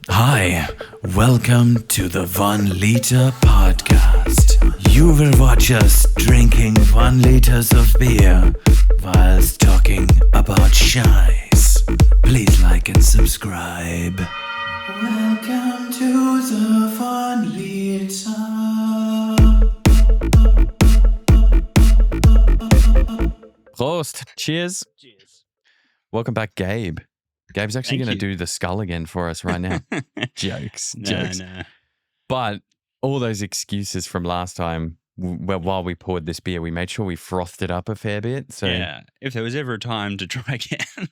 Hi, welcome to the 1 Liter Podcast. You will watch us drinking 1 liters of beer whilst talking about shies. Please like and subscribe. Welcome to the 1 Liter. Prost. Cheers. Cheers. Welcome back, Gabe. Gabe's actually Thank going to you. do the skull again for us right now. Jokes. No. But all those excuses from last time, while we poured this beer, we made sure we frothed it up a fair bit. So Yeah. If there was ever a time to try again.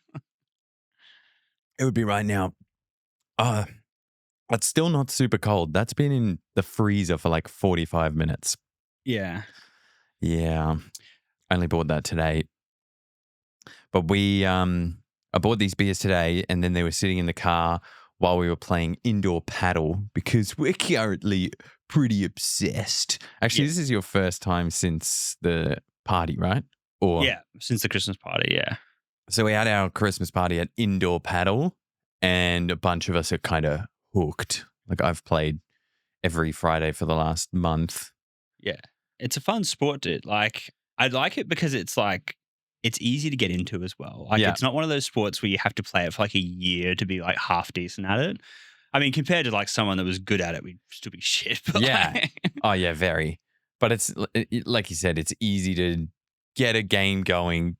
it would be right now. It's still not super cold. That's been in the freezer for like 45 minutes. Yeah. Yeah. Only bought that today. But I bought these beers today and then they were sitting in the car while we were playing indoor paddle because we're currently pretty obsessed. Actually, This is your first time since the party, right? Or Yeah. Since the Christmas party. Yeah. So we had our Christmas party at indoor paddle and a bunch of us are kind of hooked. Like I've played every Friday for the last month. Yeah. It's a fun sport, dude. Like, I like it because it's like, it's easy to get into as well. Like, It's not one of those sports where you have to play it for like a year to be like half decent at it. I mean, compared to like someone that was good at it, we'd still be shit. But Yeah. like, Oh, yeah, very. But it's like you said, it's easy to get a game going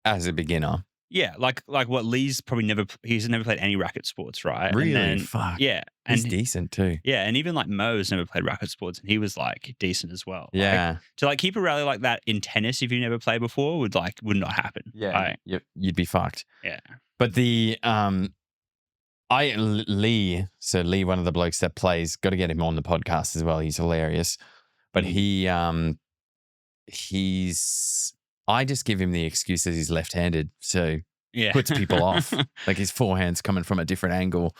as a beginner. yeah, like what Lee's probably he's never played any racket sports, right? Really? And then, Fuck. yeah. He's And decent too. yeah, and even like Mo's never played racket sports, and he was like decent as well. Like, Yeah. to like keep a rally like that in tennis, if you never played before, would not happen. Yeah. You'd be fucked. Yeah. But Lee, one of the blokes that plays, got to get him on the podcast as well. He's hilarious. But I just give him the excuse that he's left-handed. So Yeah. puts people off. Like his forehand's coming from a different angle.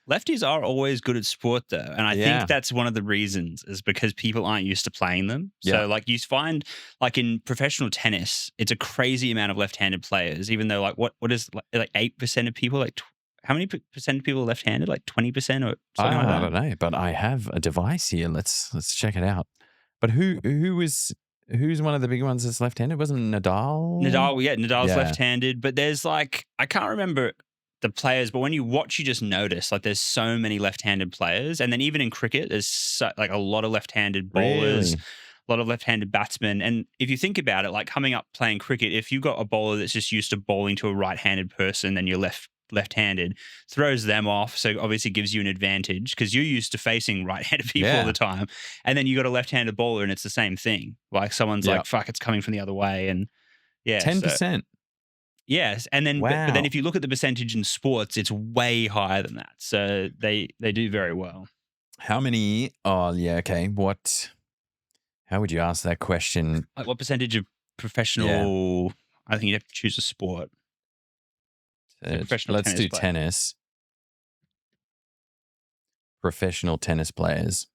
Lefties are always good at sport though. And I think that's one of the reasons is because people aren't used to playing them. So like you find like in professional tennis, it's a crazy amount of left-handed players, even though like what is like 8% of people, like how many percent of people are left-handed? Like 20% or something like that? I don't know, but I have a device here. Let's check it out. But who's one of the big ones that's left-handed? Wasn't Nadal? Nadal's left-handed, but there's like I can't remember the players, but when you watch, you just notice like there's so many left-handed players, and then even in cricket, there's like a lot of left-handed bowlers, Really? a lot of left-handed batsmen. And if you think about it, like coming up playing cricket, if you got a bowler that's just used to bowling to a right-handed person, then you're left-handed, throws them off, so obviously gives you an advantage because you're used to facing right-handed people all the time, and then you got a left-handed bowler, and it's the same thing. Like someone's like, "Fuck, it's coming from the other way," and 10%. Yes, and then but then if you look at the percentage in sports, it's way higher than that. So they do very well. How many? Oh, yeah. Okay. How would you ask that question? Like what percentage of professional? I think you'd have to choose a sport. Professional Let's tennis do player. tennis. Professional tennis players.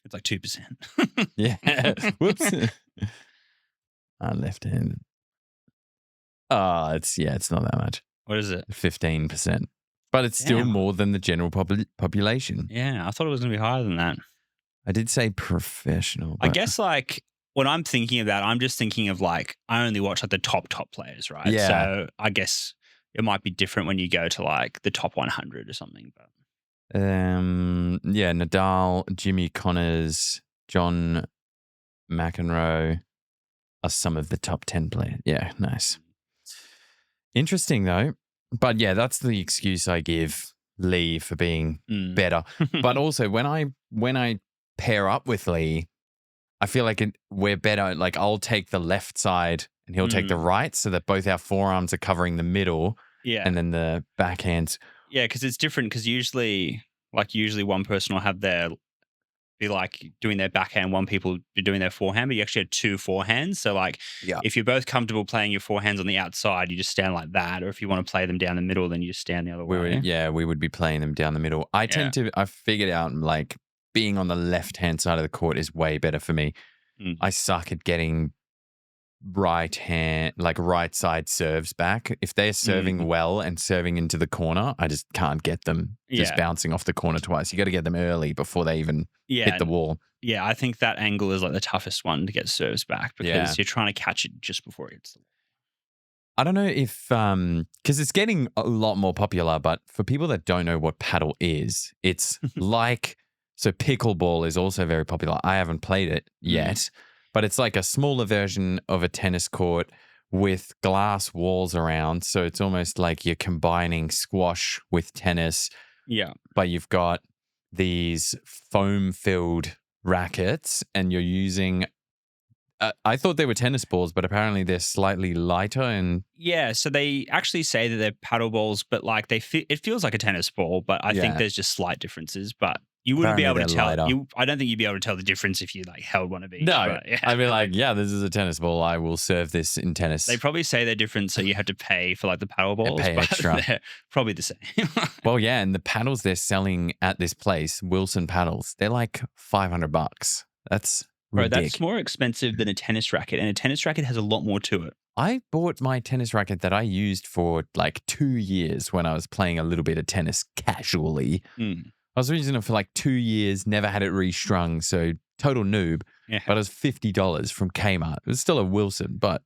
It's like 2%. Yeah. Whoops. Left-handed. Oh, it's not that much. What is it? 15%. But it's still more than the general population. Yeah, I thought it was going to be higher than that. I did say professional. I guess like when I'm thinking of that, I'm just thinking of like I only watch like the top players, right? Yeah. So I guess it might be different when you go to like the top 100 or something. But Nadal, Jimmy Connors, John McEnroe are some of the top 10 players. Yeah, nice. Interesting though. But yeah, that's the excuse I give Lee for being better. But also when I pair up with Lee, I feel like we're better. Like I'll take the left side and he'll take the right, so that both our forearms are covering the middle. Yeah. And then the backhands. Yeah, because it's different. Because usually one person will have be like doing their backhand, one people be doing their forehand, but you actually have two forehands. So like, if you're both comfortable playing your forehands on the outside, you just stand like that. Or if you want to play them down the middle, then you just stand the other way. We would be playing them down the middle. I figured out like being on the left-hand side of the court is way better for me. I suck at getting right hand, like right side serves back. If they're serving well and serving into the corner, I just can't get them just bouncing off the corner twice. You got to get them early before they even hit the wall. Yeah, I think that angle is like the toughest one to get serves back because you're trying to catch it just before it hits the wall. I don't know if, because it's getting a lot more popular, but for people that don't know what paddle is, it's like, so pickleball is also very popular. I haven't played it yet, but it's like a smaller version of a tennis court with glass walls around. So it's almost like you're combining squash with tennis. Yeah. But you've got these foam-filled rackets and you're using... I thought they were tennis balls, but apparently they're slightly lighter and... Yeah, so they actually say that they're paddle balls, but like it feels like a tennis ball, but I think there's just slight differences, but you wouldn't be able to tell. I don't think you'd be able to tell the difference if you like held one of each. No, but, I'd be like, yeah, this is a tennis ball. I will serve this in tennis. They probably say they're different, so you have to pay for like the paddle balls, pay but extra. They're probably the same. Well, yeah, and the paddles they're selling at this place, Wilson Paddles, they're like $500. That's... Bro, that's more expensive than a tennis racket, and a tennis racket has a lot more to it. I bought my tennis racket that I used for like 2 years when I was playing a little bit of tennis casually. I was using it for like 2 years, never had it restrung, so total noob. Yeah. But it was $50 from Kmart. It was still a Wilson, but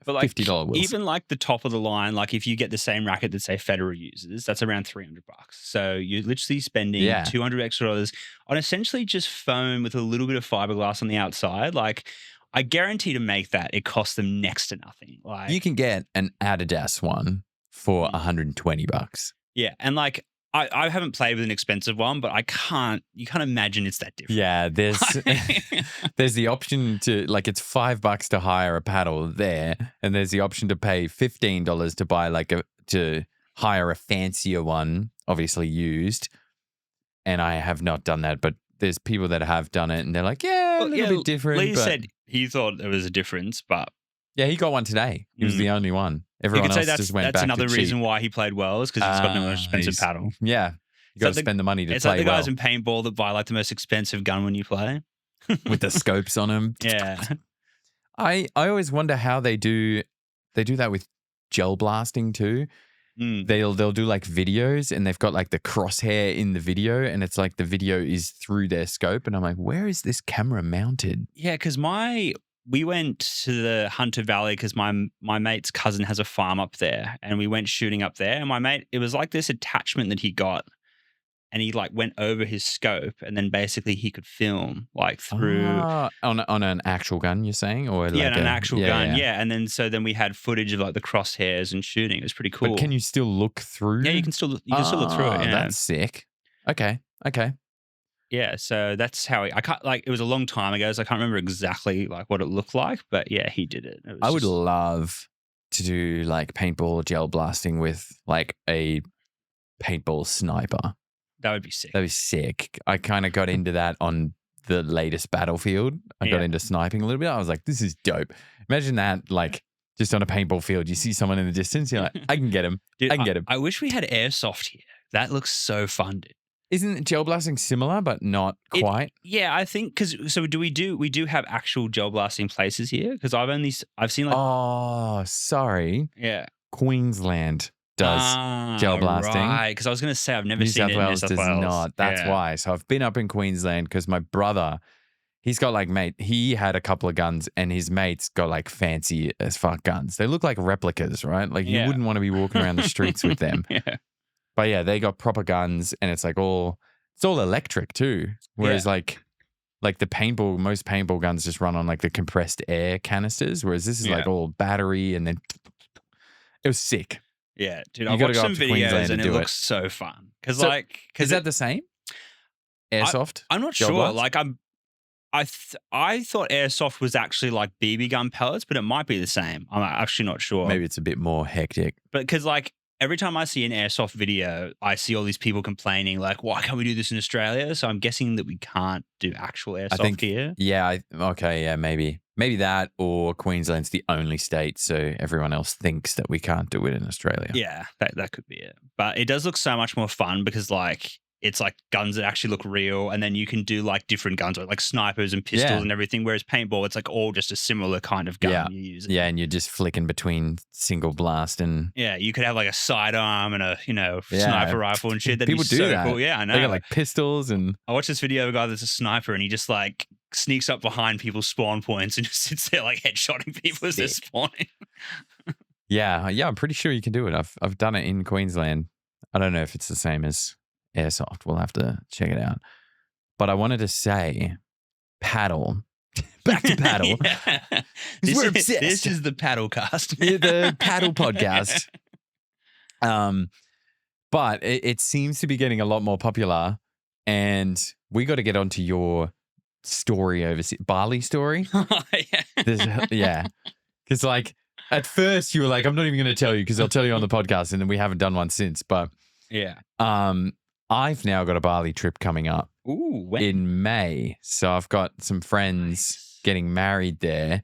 but like $50 Wilson. Even like the top of the line, like if you get the same racket that say Federer uses, that's around $300. So you're literally spending $200 extra on essentially just foam with a little bit of fiberglass on the outside. Like I guarantee to make that, it costs them next to nothing. Like you can get an Adidas one for $120. Yeah, and like I haven't played with an expensive one, but you can't imagine it's that different. Yeah, there's the option to, like, it's $5 to hire a paddle there, and there's the option to pay $15 to buy to hire a fancier one, obviously used. And I have not done that, but there's people that have done it, and they're like, a little bit different. Lee said he thought there was a difference, but yeah, he got one today. He was the only one. Everyone else just went back to cheap. That's another reason why he played well, is because he's got the most expensive paddle. Yeah. You got to spend the money to play well. It's like the guys in paintball that buy like the most expensive gun when you play. With the scopes on them. Yeah. I always wonder how they do that with gel blasting too. They'll do like videos and they've got like the crosshair in the video and it's like the video is through their scope and I'm like, where is this camera mounted? Yeah, because we went to the Hunter Valley because my mate's cousin has a farm up there and we went shooting up there. And my mate, it was like this attachment that he got and he like went over his scope and then basically he could film like through. On an actual gun, you're saying? Or like an actual gun, yeah. And then we had footage of like the crosshairs and shooting. It was pretty cool. But can you still look through? Yeah, you can still look through it. Yeah. That's sick. Okay. Yeah, so that's how I can't, like, it was a long time ago, so I can't remember exactly like what it looked like, but yeah, he did it. I would love to do like paintball gel blasting with like a paintball sniper. That would be sick. That'd be sick. I kind of got into that on the latest Battlefield. I got into sniping a little bit. I was like, this is dope. Imagine that, like, just on a paintball field, you see someone in the distance, you're like, I can get him. Dude, I can get him. I wish we had airsoft here. That looks so fun, dude. Isn't gel blasting similar, but not quite? Yeah, I think we do have actual gel blasting places here? Because I've seen like. Oh, sorry. Yeah. Queensland does gel blasting. Right, because I was going to say I've never seen it in New South Wales. does not. That's why. So I've been up in Queensland because my brother, he's got like he had a couple of guns and his mates got like fancy as fuck guns. They look like replicas, right? Like you wouldn't want to be walking around the streets with them. Yeah. But yeah, they got proper guns and it's like it's all electric too. Whereas like the most paintball guns just run on like the compressed air canisters. Whereas this is like all battery and then it was sick. Yeah, dude, I watched some videos and it looks so fun. Because is that the same? Airsoft? I'm not sure. Blast? Like I thought airsoft was actually like BB gun pellets, but it might be the same. I'm actually not sure. Maybe it's a bit more hectic. But because like every time I see an airsoft video, I see all these people complaining like, why can't we do this in Australia? So I'm guessing that we can't do actual airsoft here. Yeah. Maybe that, or Queensland's the only state, so everyone else thinks that we can't do it in Australia. Yeah, that could be it. But it does look so much more fun because like it's like guns that actually look real, and then you can do like different guns, like snipers and pistols Yeah. and everything. Whereas paintball, it's like all just a similar kind of gun Yeah. you use. Yeah, and you're just flicking between single blast and Yeah, you could have like a sidearm and a Yeah. sniper rifle and shit. That'd People be do so that. cool. Yeah, I know. they got like pistols and I watched this video of a guy that's a sniper and he just like sneaks up behind people's spawn points and just sits there like headshotting people as they're Sick. spawning. yeah, I'm pretty sure you can do it. I've done it in Queensland. I don't know if it's the same as airsoft. We'll have to check it out. But I wanted to say paddle. Back to paddle. Yeah. 'Cause This we're is- obsessed. This is the paddle cast. Yeah, the paddle podcast. But it seems to be getting a lot more popular, and we got to get onto your story overseas, Bali story. Yeah, because like at first you were like, I'm not even going to tell you because I'll tell you on the podcast, and then we haven't done one since. But Yeah. I've now got a Bali trip coming up Ooh, when? in May, so I've got some friends getting married there.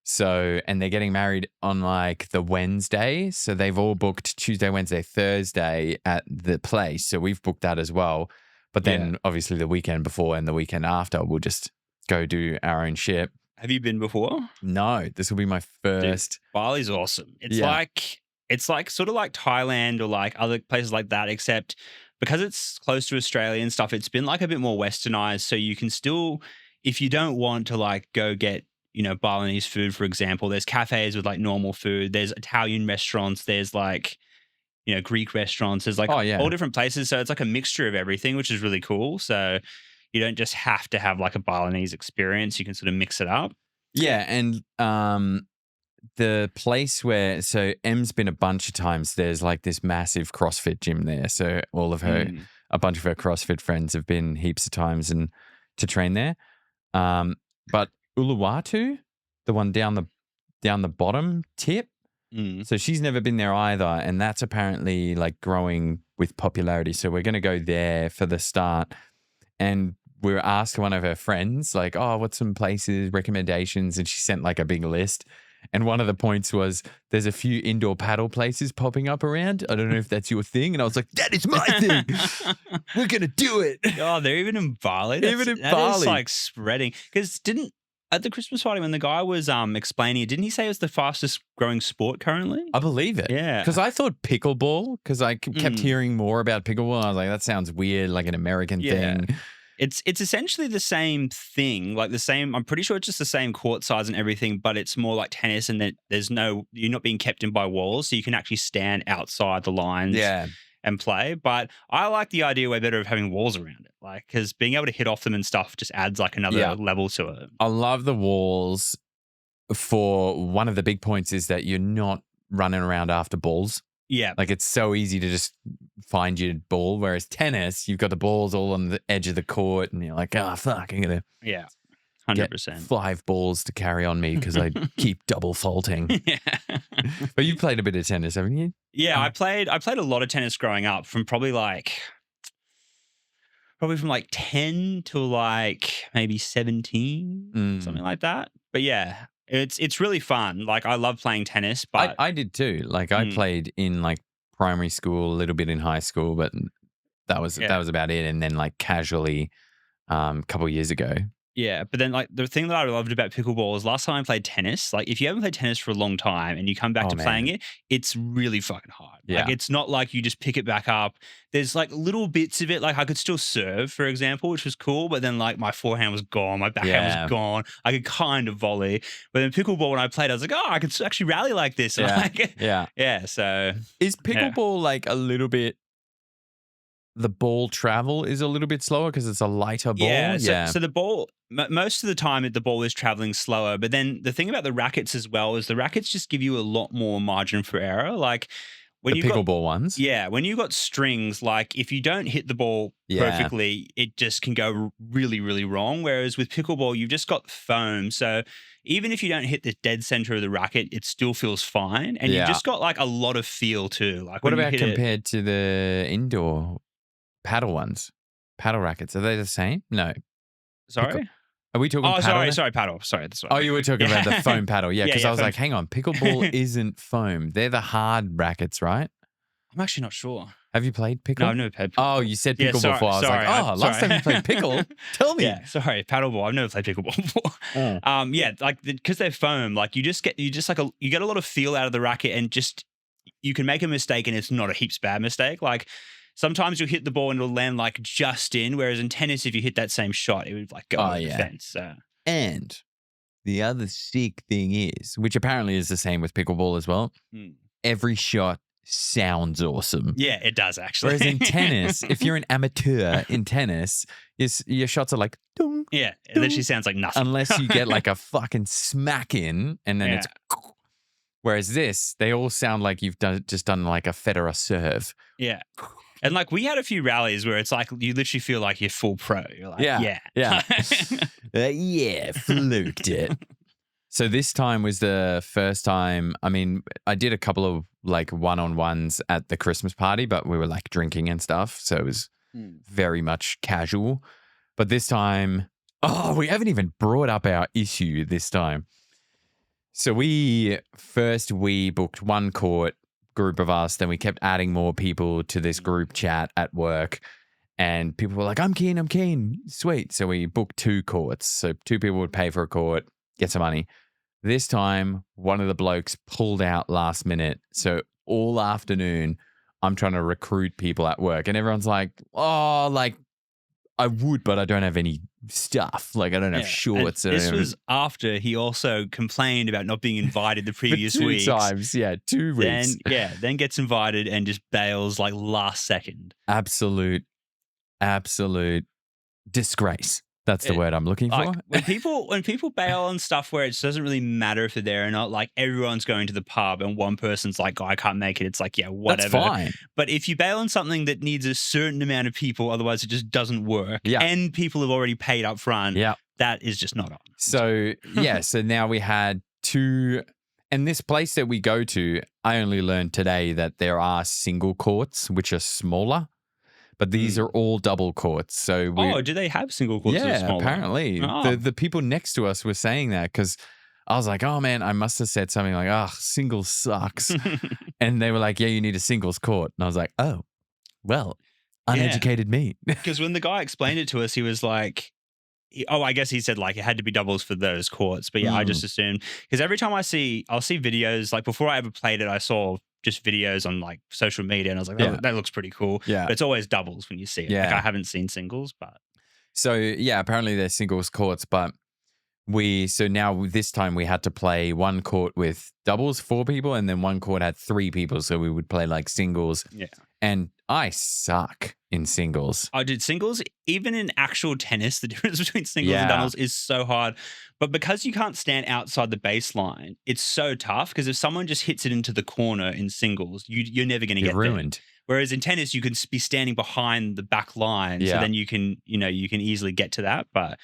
So, and they're getting married on like the Wednesday. So they've all booked Tuesday, Wednesday, Thursday at the place. So we've booked that as well. But then obviously the weekend before and the weekend after, we'll just go do our own shit. Have you been before? No, this will be my first. Bali's awesome. It's Yeah. like sort of like Thailand or like other places like that, except because it's close to Australia and stuff, it's been like a bit more westernized. So you can still, if you don't want to like go get, Balinese food, for example, there's cafes with like normal food. There's Italian restaurants. There's like, Greek restaurants. There's like all different places. So it's like a mixture of everything, which is really cool. So you don't just have to have like a Balinese experience. You can sort of mix it up. Yeah. And the place where, so Em's been a bunch of times, there's like this massive CrossFit gym there. So all of her, a bunch of her CrossFit friends have been heaps of times and to train there. But Uluwatu, the one down the bottom tip. So she's never been there either, and that's apparently like growing with popularity. So we're going to go there for the start, and we were asked one of her friends like, "Oh, what's some places recommendations?" And she sent like a big list. And one of the points was there's a few indoor paddle places popping up around. I don't know if that's your thing. And I was like, that is my thing. We're going to do it. Oh, they're even in Bali. That is like spreading. Because at the Christmas party when the guy was explaining it, didn't he say it was the fastest growing sport currently? I believe it. Yeah. Because I thought pickleball, because I kept hearing more about pickleball. I was like, that sounds weird, like an American thing. It's essentially the same thing, like the same. I'm pretty sure it's just the same court size and everything, but it's more like tennis, and that you're not being kept in by walls, so you can actually stand outside the lines and play. But I like the idea way better of having walls around it, like because being able to hit off them and stuff just adds like another level to it. I love the walls. For one of the big points is that you're not running around after balls. Yeah. Like it's so easy to just find your ball. Whereas tennis, you've got the balls all on the edge of the court and you're like, oh, fuck, I'm going to 100%. 5 balls to carry on me because I keep double faulting. Yeah. But you played a bit of tennis, haven't you? Yeah, I played a lot of tennis growing up from probably from like 10 to like maybe 17, something like that. But yeah, it's really fun. Like I love playing tennis, but I did too. Like I played in like primary school, a little bit in high school, but that was about it. And then like casually a couple of years ago. Yeah, but then like the thing that I loved about pickleball is last time I played tennis, like if you haven't played tennis for a long time and you come back to playing it, it's really fucking hard. Yeah. Like it's not like you just pick it back up. There's like little bits of it, like I could still serve, for example, which was cool, but then like my forehand was gone, my backhand was gone. I could kind of volley. But then pickleball, when I played, I was like, oh, I could actually rally like this. Yeah. So is pickleball like a little bit, the ball travel is a little bit slower because it's a lighter ball? Yeah. So the ball, most of the time the ball is traveling slower. But then the thing about the rackets as well is the rackets just give you a lot more margin for error. Like when the pickleball ones? Yeah. When you've got strings, like if you don't hit the ball perfectly, it just can go really, really wrong. Whereas with pickleball, you've just got foam. So even if you don't hit the dead center of the racket, it still feels fine. And you've just got like a lot of feel too. Like what about compared to the indoor paddle ones? Paddle rackets, are they the same? No. Sorry? Are we talking paddle? Sorry, paddle. Sorry, that's right. Oh, you were talking about the foam paddle. Yeah, because I was like, hang on, pickleball isn't foam. They're the hard rackets, right? I'm actually not sure. Have you played pickle? No, I've never played pickle. Oh, you said Yeah, pickle sorry- before. I was sorry, like, I'm last sorry. time you played pickle. Tell me. Yeah, sorry, paddleball. I've never played pickleball before. Yeah, like because they're foam, like you get a lot of feel out of the racket, and just you can make a mistake, and it's not a heaps bad mistake. Like sometimes you'll hit the ball and it'll land like just in, whereas in tennis, if you hit that same shot, it would like go over the fence. So. And the other sick thing is, which apparently is the same with pickleball as well, every shot sounds awesome. Yeah, it does actually. Whereas in tennis, if you're an amateur in tennis, your shots are like, dung, yeah, it literally sounds like nothing. unless you get like a fucking smack in, and then it's. Whereas this, they all sound like you've just done like a Federer serve. Yeah. And like we had a few rallies where it's like you literally feel like you're full pro. You're like, yeah. Fluked it. So this time was the first time. I mean, I did a couple of like one-on-ones at the Christmas party, but we were like drinking and stuff. So it was very much casual. But this time, we haven't even brought up our issue this time. So we booked one court, group of us, then we kept adding more people to this group chat at work, and people were like, I'm keen, sweet. So we booked 2 courts. So 2 people would pay for a court, get some money. This time, one of the blokes pulled out last minute. So all afternoon, I'm trying to recruit people at work, and everyone's like, I would, but I don't have any stuff. Like I don't have shorts. And this was after he also complained about not being invited the previous week. 2 times. 2 weeks. Then gets invited and just bails like last second. Absolute disgrace. That's the word I'm looking for. Like, when people bail on stuff where it doesn't really matter if they're there or not, like everyone's going to the pub and one person's like, I can't make it. It's like, yeah, whatever. That's fine. But if you bail on something that needs a certain amount of people, otherwise it just doesn't work, and people have already paid up front, that is just not on. So, so now we had 2, and this place that we go to, I only learned today that there are single courts, which are smaller. But these are all double courts. So do they have single courts? Yeah, that are smaller? apparently. The people next to us were saying that because I was like, oh man, I must have said something like, singles sucks. And they were like, yeah, you need a singles court. And I was like, oh, well, uneducated me. Because when the guy explained it to us, he was like, I guess he said like it had to be doubles for those courts. But I just assumed, because every time I'll see videos, like before I ever played it, I saw just videos on like social media, and I was like, that looks pretty cool. Yeah. But it's always doubles when you see it. Yeah. Like I haven't seen singles, but. So apparently they're singles courts, but now this time we had to play one court with doubles, 4 people, and then one court had 3 people. So we would play like singles. Yeah. And I suck in singles. I did singles. Even in actual tennis, the difference between singles and doubles is so hard. But because you can't stand outside the baseline, it's so tough because if someone just hits it into the corner in singles, you're never going to get ruined. There. Whereas in tennis, you can be standing behind the back line. So then you can easily get to that. But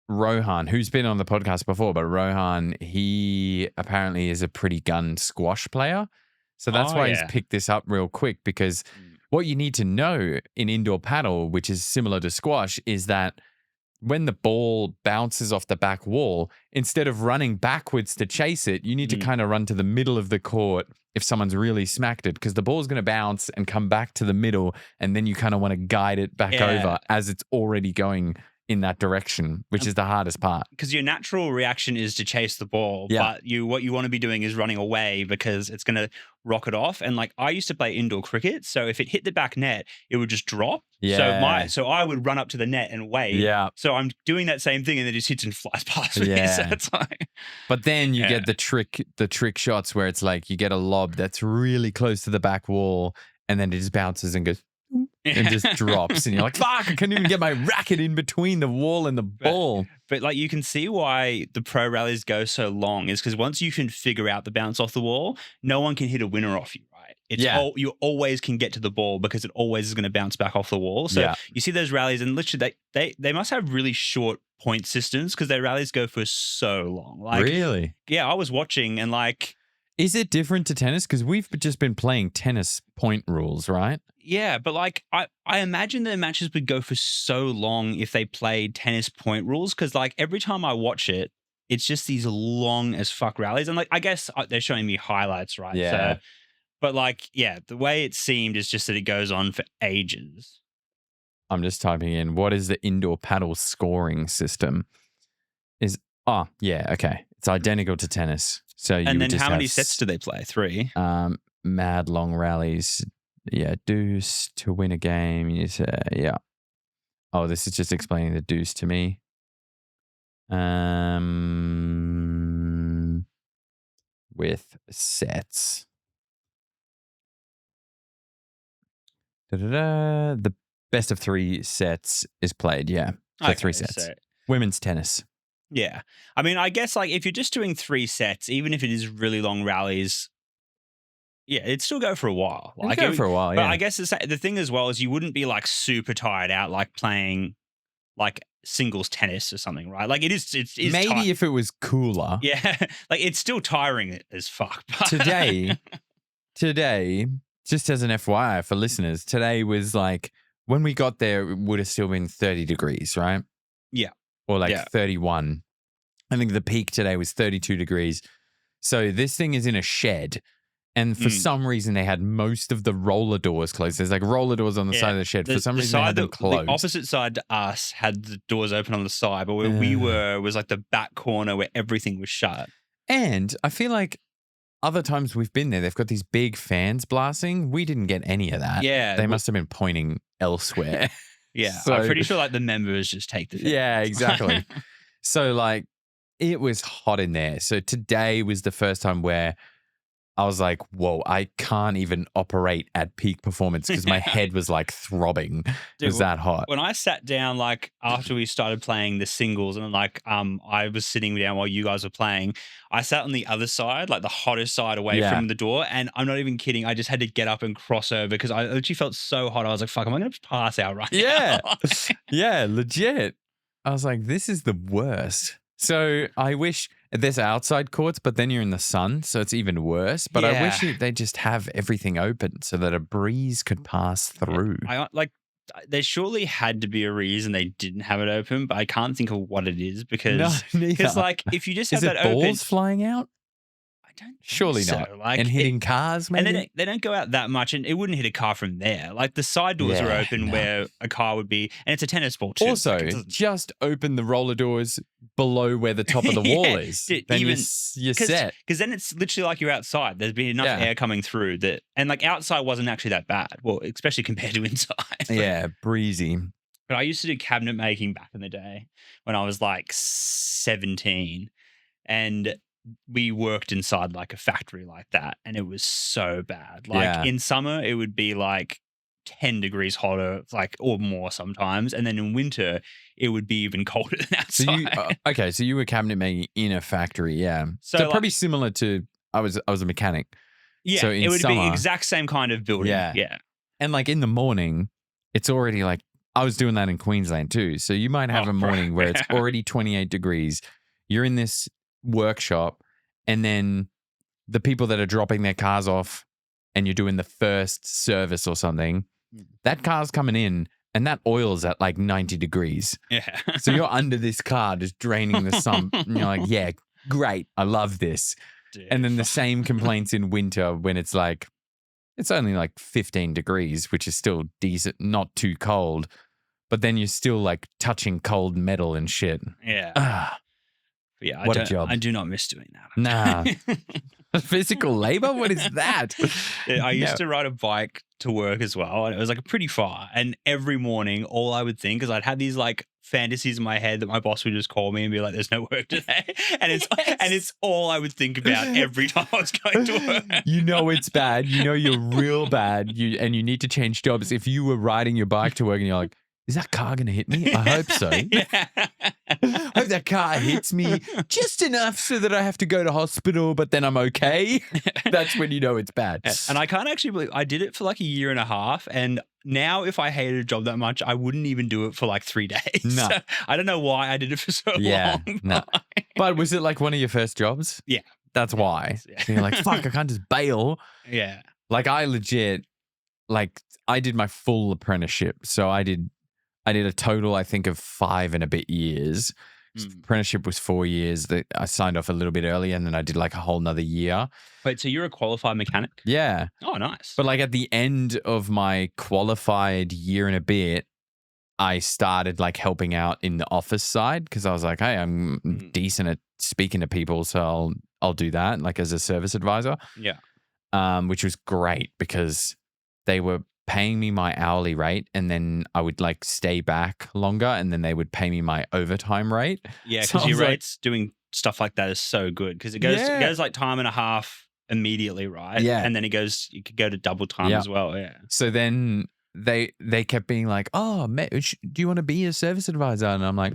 Rohan, who's been on the podcast before, but Rohan, he apparently is a pretty gun squash player. So that's why he's picked this up real quick, because what you need to know in indoor paddle, which is similar to squash, is that when the ball bounces off the back wall, instead of running backwards to chase it, you need to kind of run to the middle of the court if someone's really smacked it, because the ball's going to bounce and come back to the middle, and then you kind of want to guide it back over as it's already going in that direction, which is the hardest part. Because your natural reaction is to chase the ball, but what you want to be doing is running away because it's going to rocket off. And like I used to play indoor cricket, so if it hit the back net, it would just drop. Yeah. So I would run up to the net and wait. Yeah. So I'm doing that same thing, and then it just hits and flies past me. Yeah. So it's like, but then you get the trick shots where it's like you get a lob that's really close to the back wall, and then it just bounces and goes and just drops, and you're like, fuck, I can't even get my racket in between the wall and the ball. But like you can see why the pro rallies go so long is because once you can figure out the bounce off the wall, no one can hit a winner off you, right? You always can get to the ball because it always is going to bounce back off the wall. So you see those rallies, and literally they must have really short point systems because their rallies go for so long. Like, really? Yeah, I was watching and like. Is it different to tennis? Because we've just been playing tennis point rules, right? Yeah, but like I imagine the matches would go for so long if they played tennis point rules, because like every time I watch it, it's just these long as fuck rallies. And like I guess they're showing me highlights, right? Yeah. So But like, yeah, the way it seemed is just that it goes on for ages. I'm just typing in what is the indoor paddle scoring system? Okay. It's identical to tennis. So And you then just how have many sets do they play? 3? mad long rallies. Yeah, deuce to win a game. You say, yeah. Oh, this is just explaining the deuce to me. With sets. The best of 3 sets is played, yeah. So 3 sets. So, Women's tennis. yeah. I mean, I guess like if you're just doing 3 sets, even if it is really long rallies, yeah, it'd still go for a while. It'd go for a while, But yeah. I guess the thing as well is you wouldn't be like super tired out like playing like singles tennis or something, right? Like it is Maybe if it was cooler. Yeah, like it's still tiring as fuck. But Today, just as an FYI for listeners, today was like when we got there, it would have still been 30 degrees, right? Yeah. Or like Yeah. 31. I think the peak today was 32 degrees. So this thing is in a shed. And for some reason, they had most of the roller doors closed. There's like roller doors on the side of the shed. For some reason, they had them closed. The opposite side to us had the doors open on the side, but where we were was like the back corner where everything was shut. And I feel like other times we've been there, they've got these big fans blasting. We didn't get any of that. Yeah. They must have been pointing elsewhere. Yeah. So- I'm pretty sure like the members just take the fans. Yeah, exactly. So like it was hot in there. So today was the first time where I was like, whoa, I can't even operate at peak performance because my head was like throbbing. It was that hot. When I sat down, like after we started playing the singles, and like I was sitting down while you guys were playing, I sat on the other side, like the hottest side away from the door, and I'm not even kidding. I just had to get up and cross over because I literally felt so hot. I was like, "Fuck, am I going to pass out right Yeah, now?" yeah, legit. I was like, this is the worst. So I wish there's outside courts, but then you're in the sun, so it's even worse. But I wish they just have everything open so that a breeze could pass through. There surely had to be a reason they didn't have it open, but I can't think of what it is because like if you just have is that it balls open, flying out? I don't think Surely so. not. Like and hitting cars, maybe? And they don't go out that much, and it wouldn't hit a car from there. Like the side doors are open where a car would be, and it's a tennis ball too. Also, like just open the roller doors below where the top of the wall is. Then you're set. Because then it's literally like you're outside. There's been enough air coming through that, and like outside wasn't actually that bad. Well, especially compared to inside. Yeah, breezy. But I used to do cabinet making back in the day when I was like 17, and we worked inside like a factory like that, and it was so bad. Like in summer, it would be like 10 degrees hotter, like or more sometimes, and then in winter, it would be even colder than outside. So you were cabinet making in a factory, yeah. So like, probably similar to I was a mechanic. Yeah, so in it would summer, be exact same kind of building. Yeah. And like in the morning, it's already like I was doing that in Queensland too. So you might have a morning where it's already 28 degrees. You're in this workshop, and then the people that are dropping their cars off and you're doing the first service or something, that car's coming in and that oil's at like 90 degrees. Yeah. So you're under this car just draining the sump and you're like, yeah, great. I love this. Dude. And then the same complaints in winter when it's like, it's only like 15 degrees, which is still decent, not too cold. But then you're still like touching cold metal and shit. Yeah. Yeah, what a job. I do not miss doing that. Nah. Physical labor? What is that? I used to ride a bike to work as well, and it was like pretty far. And every morning, all I would think is I'd have these like fantasies in my head that my boss would just call me and be like, "There's no work today," and it's all I would think about every time I was going to work. You know it's bad. You know you're real bad. And you need to change jobs. If you were riding your bike to work and you're like, is that car going to hit me? I hope so. I hope that car hits me just enough so that I have to go to hospital, but then I'm okay. That's when you know it's bad. And I can't actually believe I did it for like a year and a half. And now if I hated a job that much, I wouldn't even do it for like 3 days. No. So I don't know why I did it for so long. No. But was it like one of your first jobs? Yeah. That's why. Yeah. So you're like, fuck, I can't just bail. Yeah. Like I legit, like I did my full apprenticeship. So I did a total, I think, of 5 and a bit years Apprenticeship was 4 years. That I signed off a little bit earlier, and then I did like a whole nother year. Wait, so you're a qualified mechanic? Yeah. Oh, nice. But like at the end of my qualified year and a bit, I started like helping out in the office side because I was like, hey, I'm decent at speaking to people, so I'll do that like as a service advisor. Yeah. Which was great because they were paying me my hourly rate and then I would like stay back longer and then they would pay me my overtime rate. Yeah, So because I your was like- rates doing stuff like that is so good because it goes like time and a half immediately, right? Yeah. And then you could go to double time Yeah. as well. Yeah. So then they kept being like, oh, mate, do you want to be a service advisor? And I'm like,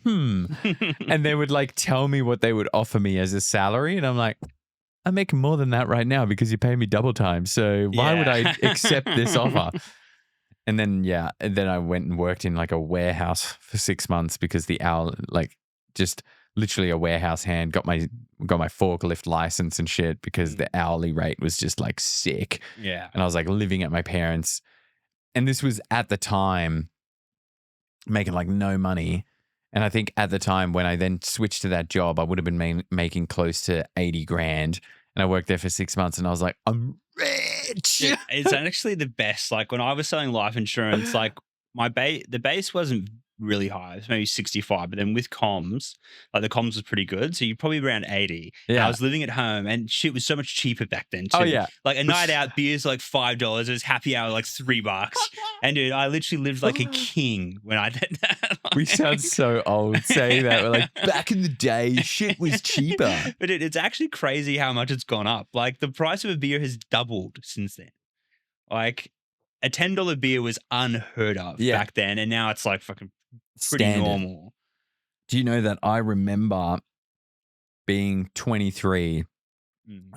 And they would like tell me what they would offer me as a salary. And I'm like, I'm making more than that right now because you pay me double time. So why would I accept this offer? And then, I went and worked in like a warehouse for 6 months because the hour, like just literally a warehouse hand, got my forklift license and shit because the hourly rate was just like sick. Yeah. And I was like living at my parents'. And this was at the time making like no money. And I think at the time when I then switched to that job, I would have been making close to 80 grand. And I worked there for 6 months and I was like, I'm rich. Yeah, it's actually the best. Like when I was selling life insurance, like the base wasn't really high. It was maybe 65, but then with comms, like the comms was pretty good. So you're probably around 80. Yeah. And I was living at home and shit was so much cheaper back then too. Oh, yeah. Like a night out beer's like $5. It was happy hour like $3. And dude, I literally lived like a king when I did that. We sound so old saying that. We're like, back in the day, shit was cheaper. But it's actually crazy how much it's gone up. Like the price of a beer has doubled since then. Like a $10 beer was unheard of back then. And now it's like fucking pretty Standard. normal. Do you know that I remember being 23,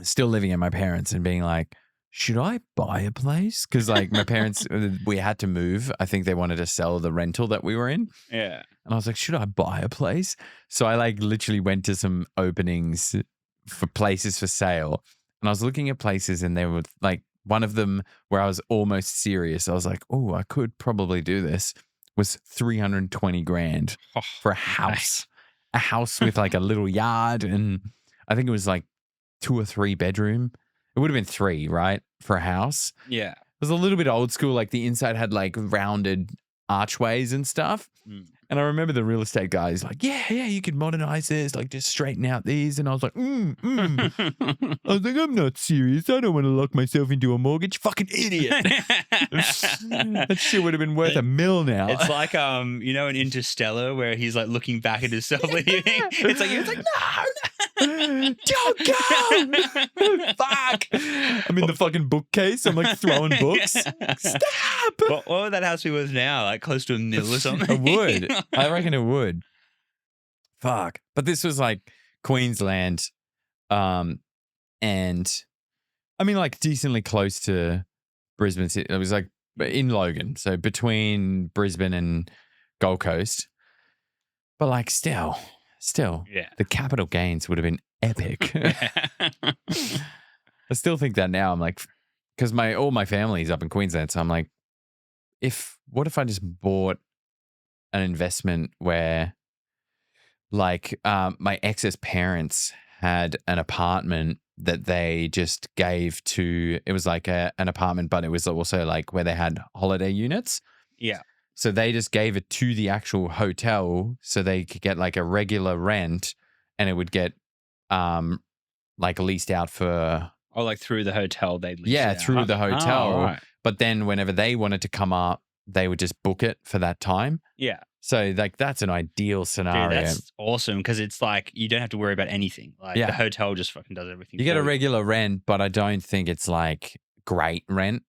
still living at my parents and being like, should I buy a place? Because like my parents, we had to move. I think they wanted to sell the rental that we were in. Yeah. And I was like, should I buy a place? So I like literally went to some openings for places for sale. And I was looking at places and there were like one of them where I was almost serious. I was like, oh, I could probably do this. Was 320 grand for a house. A house with like a little yard. And I think it was like 2 or 3 bedroom. It would have been 3, right? For a house. Yeah. It was a little bit old school. Like the inside had like rounded archways and stuff. And I remember the real estate guy is like, yeah, you could modernize this, like just straighten out these. And I was like, I was like, I'm not serious. I don't want to lock myself into a mortgage. Fucking idiot. That shit would have been worth $1 million now. It's like you know, in Interstellar where he's like looking back at himself leaving. It's like no, don't go. Fuck. I'm in the fucking bookcase. I'm like throwing books. Stop. What would that house be worth now? Like close to $1 million or something? It would. I reckon it would. Fuck. But this was like Queensland. And I mean like decently close to Brisbane City. It was like in Logan. So between Brisbane and Gold Coast. But like still, the capital gains would have been epic. I still think that now. I'm like, because all my family's up in Queensland. So I'm like, what if I just bought an investment where like my ex's parents had an apartment that they just gave to, it was like an apartment, but it was also like where they had holiday units. Yeah. So they just gave it to the actual hotel so they could get like a regular rent and it would get like leased out for. Oh, like through the hotel they'd lease it out. Through the hotel. Oh, right. But then whenever they wanted to come up, they would just book it for that time. Yeah. So like that's an ideal scenario. Dude, that's awesome because it's like you don't have to worry about anything. Like the hotel just fucking does everything. You get a regular rent, but I don't think it's like great rent.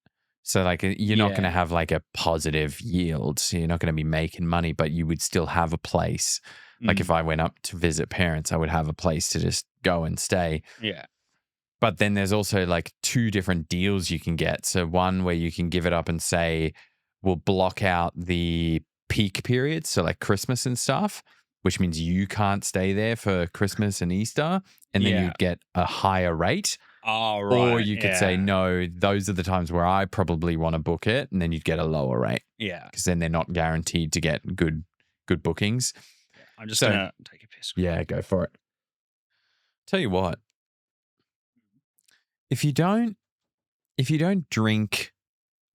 So like you're not going to have like a positive yield. So you're not going to be making money, but you would still have a place. Like if I went up to visit parents, I would have a place to just go and stay. Yeah. But then there's also like 2 different deals you can get. So one where you can give it up and say, we'll block out the peak periods, so like Christmas and stuff, which means you can't stay there for Christmas and Easter, and then you'd get a higher rate. Oh, right. Or you could say, no, those are the times where I probably want to book it, and then you'd get a lower rate. Yeah. Because then they're not guaranteed to get good bookings. I'm just So- gonna take a piss. Yeah, go for it. Tell you what, if you don't drink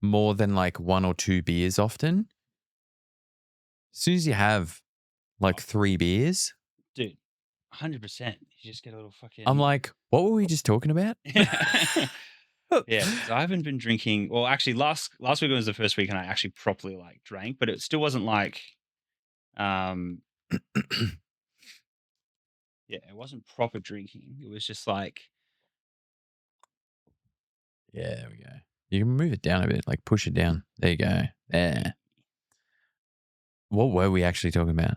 more than like 1 or 2 beers often, as soon as you have like 3 beers, Dude, 100%. You just get a little fucking. I'm like, what were we just talking about? Yeah, so I haven't been drinking. Well, actually, last week was the first week, and I actually properly like drank, but it still wasn't like, yeah, it wasn't proper drinking. It was just like, Yeah, there we go. You can move it down a bit, like push it down. There you go. There. What were we actually talking about?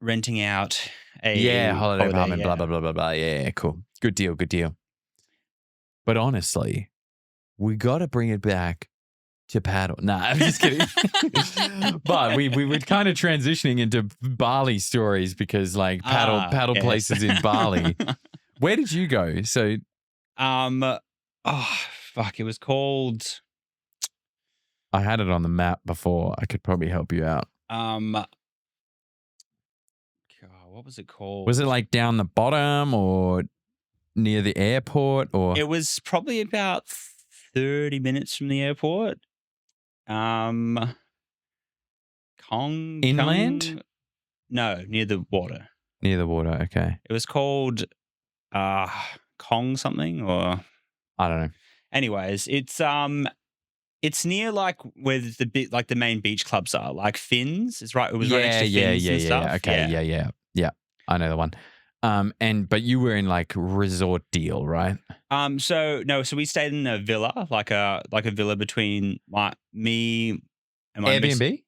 renting out a holiday apartment, yeah. blah, blah, blah, blah, blah. Yeah, cool. Good deal, good deal. But honestly, we got to bring it back to paddle. Nah, I'm just kidding. But we were kind of transitioning into Bali stories because like paddle yes. places in Bali. Where did you go? So, Oh fuck, it was called I had it on the map before. I could probably help you out. God, what was it called? Was it like down the bottom or near the airport or? It was probably about 30 minutes from the airport. Inland? No, near the water. Near the water, okay. It was called Kong something, or I don't know. anyways, it's near like where the main beach clubs are, like Finn's. It's right. It was right next to Finn's and stuff. Yeah. Okay, yeah. I know the one. But you were in like resort deal, right? So we stayed in a villa, like a villa between me and my Airbnb?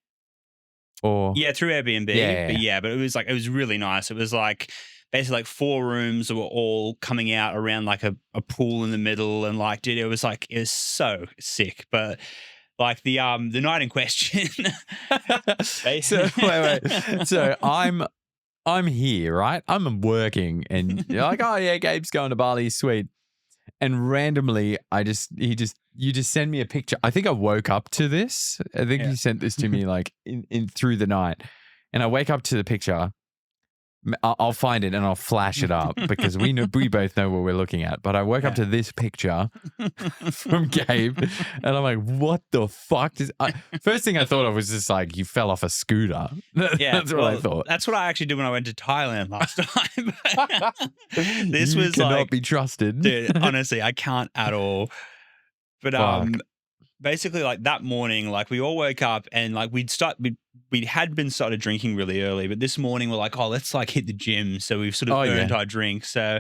Or yeah, through Airbnb. But it was really nice. It was like basically like 4 rooms that were all coming out around like a pool in the middle, and like, dude, it was so sick. But like the night in question. So wait. So I'm here, right? I'm working, and you're like, oh yeah, Gabe's going to Bali, sweet. And randomly, you just send me a picture. I think I woke up to this. I think you sent this to me like in through the night, and I wake up to the picture. I'll find it and I'll flash it up because we both know what we're looking at. But I woke up to this picture from Gabe, and I'm like, "What the fuck?" First thing I thought of was just like you fell off a scooter. That's what I thought. That's what I actually did when I went to Thailand last time. This you was cannot like, be trusted, dude. Honestly, I can't at all. But basically, like that morning, like we all woke up and like we had been started drinking really early, but this morning we're like, oh, let's like hit the gym. So we've sort of earned our drink. So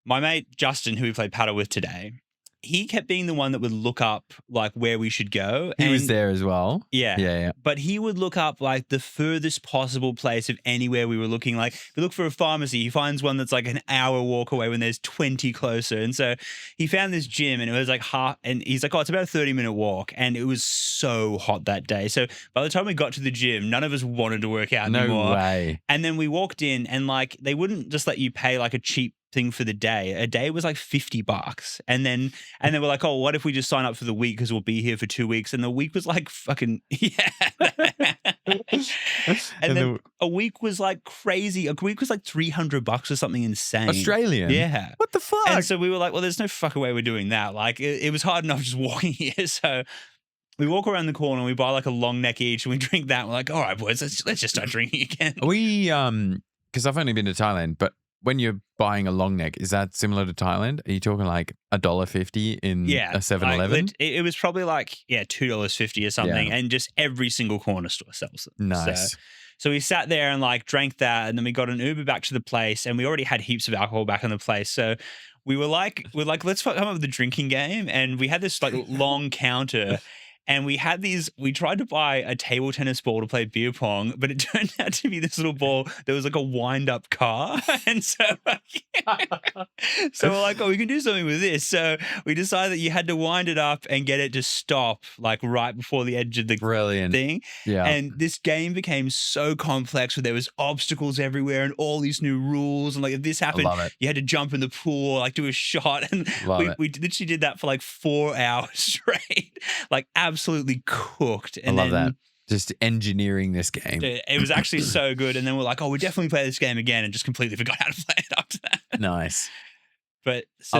my mate Justin, who we played paddle with today, he kept being the one that would look up like where we should go. He was there as well. Yeah. But he would look up like the furthest possible place of anywhere we were looking. Like if we look for a pharmacy, he finds one that's like an hour walk away when there's 20 closer. And so he found this gym and it was like and he's like, oh, it's about a 30-minute walk. And it was so hot that day. So by the time we got to the gym, none of us wanted to work out anymore. No way. And then we walked in and like they wouldn't just let you pay like a cheap thing for the day. A day was like $50. And then we're like, oh, what if we just sign up for the week because we'll be here for 2 weeks? And the week was like fucking and then a week was like crazy. A week was like $300 or something insane. Australian? Yeah. What the fuck? And so we were like, well, there's no fucking way we're doing that. Like it was hard enough just walking here. So we walk around the corner and we buy like a long neck each and we drink that. And we're like, all right, boys, let's just start drinking again. We because I've only been to Thailand, but when you're buying a long neck, is that similar to Thailand? Are you talking like $1.50 in a 7-Eleven? Like, it was probably like $2.50 or something, and just every single corner store sells them. Nice. So we sat there and like drank that, and then we got an Uber back to the place, and we already had heaps of alcohol back in the place. So we're like, let's come up with a drinking game, and we had this like long counter. And we tried to buy a table tennis ball to play beer pong, but it turned out to be this little ball that was like a wind-up car. And so we're like, oh, we can do something with this. So we decided that you had to wind it up and get it to stop like right before the edge of the thing. Yeah. And this game became so complex where there was obstacles everywhere and all these new rules. And like if this happened, you had to jump in the pool, like do a shot. And we literally did that for like 4 hours straight. Like absolutely cooked. And I love that. Just engineering this game. Dude, it was actually so good. And then we're like, oh, we definitely play this game again, and just completely forgot how to play it after that. Nice. But so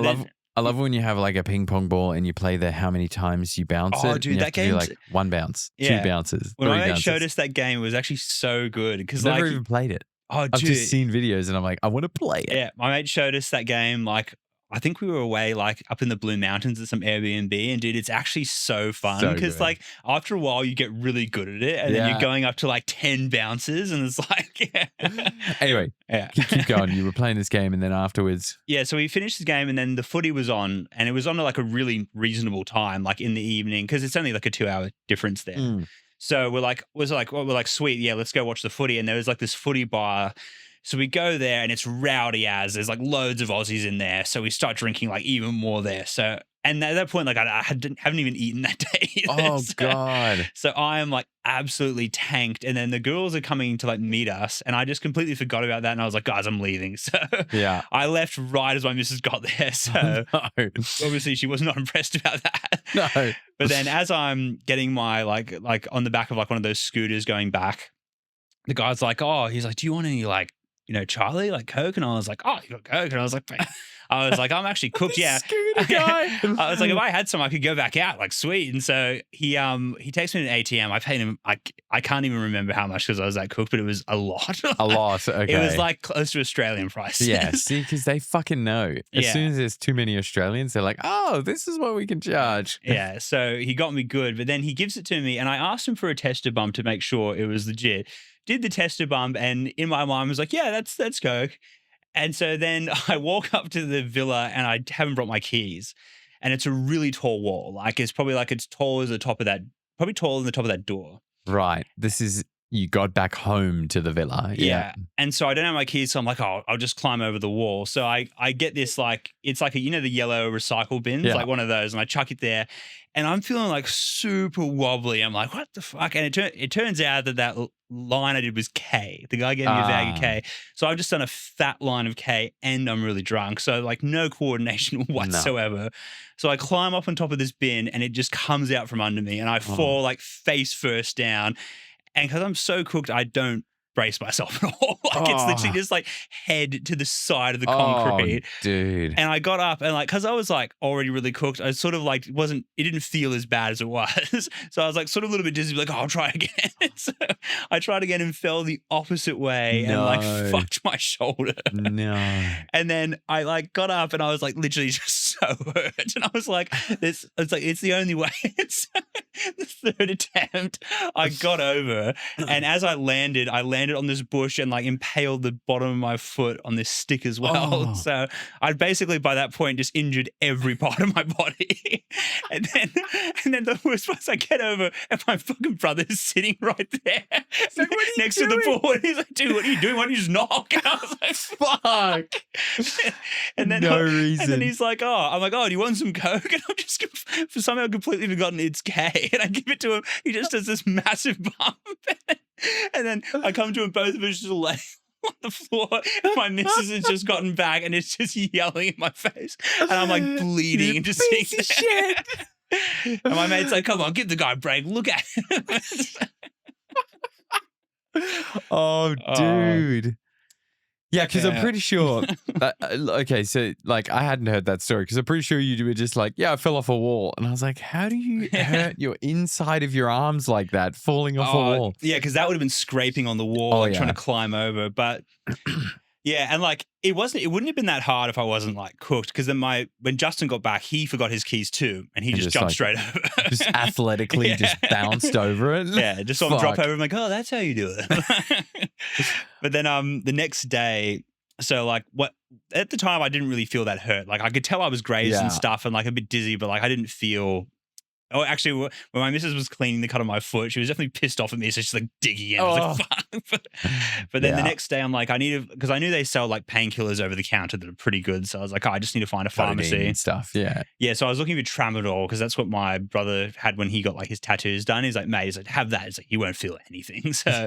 I love when you have like a ping pong ball and you play the how many times you bounce it. Oh, dude, you that have to do game's- like 1 bounce, Yeah. 2 bounces, when 3 my mate bounces. showed us that game, it was actually so good because I've never like, even played it. oh, I've dude, just seen videos and I'm like, I want to play it. yeah, my mate showed us that game. Like, I think we were away like up in the Blue Mountains at some Airbnb, and dude, it's actually so fun So because good. like after a while you get really good at it, and then Yeah. you're going up to like 10 bounces, and it's like, Anyway, yeah. keep going. You were playing this game and then afterwards. Yeah, so we finished the game, and then the footy was on, and it was on at like a really reasonable time, like in the evening, because it's only like a 2-hour difference there. Mm. So we're like, sweet, yeah, let's go watch the footy. And there was like this footy bar. So we go there, and it's rowdy as there's like loads of Aussies in there. So we start drinking like even more there. So, and at that point, like I haven't even eaten that day either. Oh, So- God. So I am like absolutely tanked. And then the girls are coming to like meet us, and I just completely forgot about that. And I was like, guys, I'm leaving. So Yeah. I left right as my missus got there. So No. obviously she was not impressed about that. No. But then as I'm getting my like on the back of like one of those scooters going back, the guy's like, oh, he's like, do you want any like, you know, Charlie, like Coke? And I was like, oh, you got Coke? And I was like, I'm actually cooked. Yeah. Scooter guy. I was like, if I had some, I could go back out, like sweet. And so he takes me to an ATM. I paid him, I can't even remember how much because I was that cooked, but it was a lot. A lot. Okay. It was like close to Australian prices. Yeah, see, because they fucking know. As Yeah. soon as there's too many Australians, they're like, oh, this is what we can charge. Yeah, so he got me good, but then he gives it to me, and I asked him for a tester bump to make sure it was legit. Did the tester bump, and in my mind was like, yeah, that's Coke. And so then I walk up to the villa, and I haven't brought my keys, and it's a really tall wall. Like it's probably like it's tall as the top of that, probably taller than the top of that door. Right. This is, you got back home to the villa. Yeah. And so I don't have my keys, so I'm like, oh, I'll just climb over the wall. So I get this like, it's like you know the yellow recycle bins, Yeah. like one of those, and I chuck it there, and I'm feeling like super wobbly. I'm like, what the fuck? And it turns out that line I did was K. The guy gave me a bag of K. So I've just done a fat line of K, and I'm really drunk. So like no coordination whatsoever. So I climb up on top of this bin, and it just comes out from under me, and I fall like face first down. And because I'm so cooked, I don't brace myself at all. Like it's literally just like head to the side of the concrete. Oh, dude. And I got up, and like, because I was like already really cooked, I sort of like it didn't feel as bad as it was. So I was like sort of a little bit dizzy, like, oh, I'll try again. So I tried again and fell the opposite way and like No. fucked my shoulder. No. And then I like got up, and I was like literally just so hurt. And I was like, it's the only way. It's the third attempt I got over. And as I landed on this bush and like impaled the bottom of my foot on this stick as well. Oh. So I'd basically by that point just injured every part of my body. and then the worst was I get over, and my fucking brother is sitting right there like, "What are you next to the doing?" board. He's like, dude, what are you doing? Why don't you just knock? And I was like, Fuck. and then No And reason. then he's like, I'm like, oh, do you want some Coke? And I'm just somehow completely forgotten it's K. And I give it to him. He just does this massive bump. And then I come to him, both of us just laying on the floor. And my missus has just gotten back, and it's just yelling in my face. And I'm like bleeding You and just sitting piece of there. shit. And my mate's like, come on, give the guy a break. Look at him. Oh, dude. Yeah, because I'm Yeah. pretty sure. Okay, so like I hadn't heard that story because I'm pretty sure you were just like, yeah, I fell off a wall, and I was like, how do you hurt your inside of your arms like that, falling off a wall? Yeah, because that would have been scraping on the wall, Oh, like yeah. trying to climb over. But yeah, and like it wouldn't have been that hard if I wasn't like cooked. Because then when Justin got back, he forgot his keys too, and he And just just, jumped like, straight over. Just athletically Yeah. just bounced over it. Yeah, just saw him drop Fuck. over. I'm like, oh, that's how you do it. But then the next day, so like what at the time I didn't really feel that hurt. Like I could tell I was grazed Yeah. and stuff and like a bit dizzy, but like I didn't feel. Oh, actually, when my missus was cleaning the cut of my foot, she was definitely pissed off at me. So she's like digging in. I was like, fuck. but then the next day I'm like, I need to, because I knew they sell like painkillers over the counter that are pretty good. So I was like, oh, I just need to find a pharmacy and stuff. Yeah. Yeah, so I was looking for tramadol because that's what my brother had when he got like his tattoos done. He's like, mate, he's like, have that. He's like, you won't feel anything. So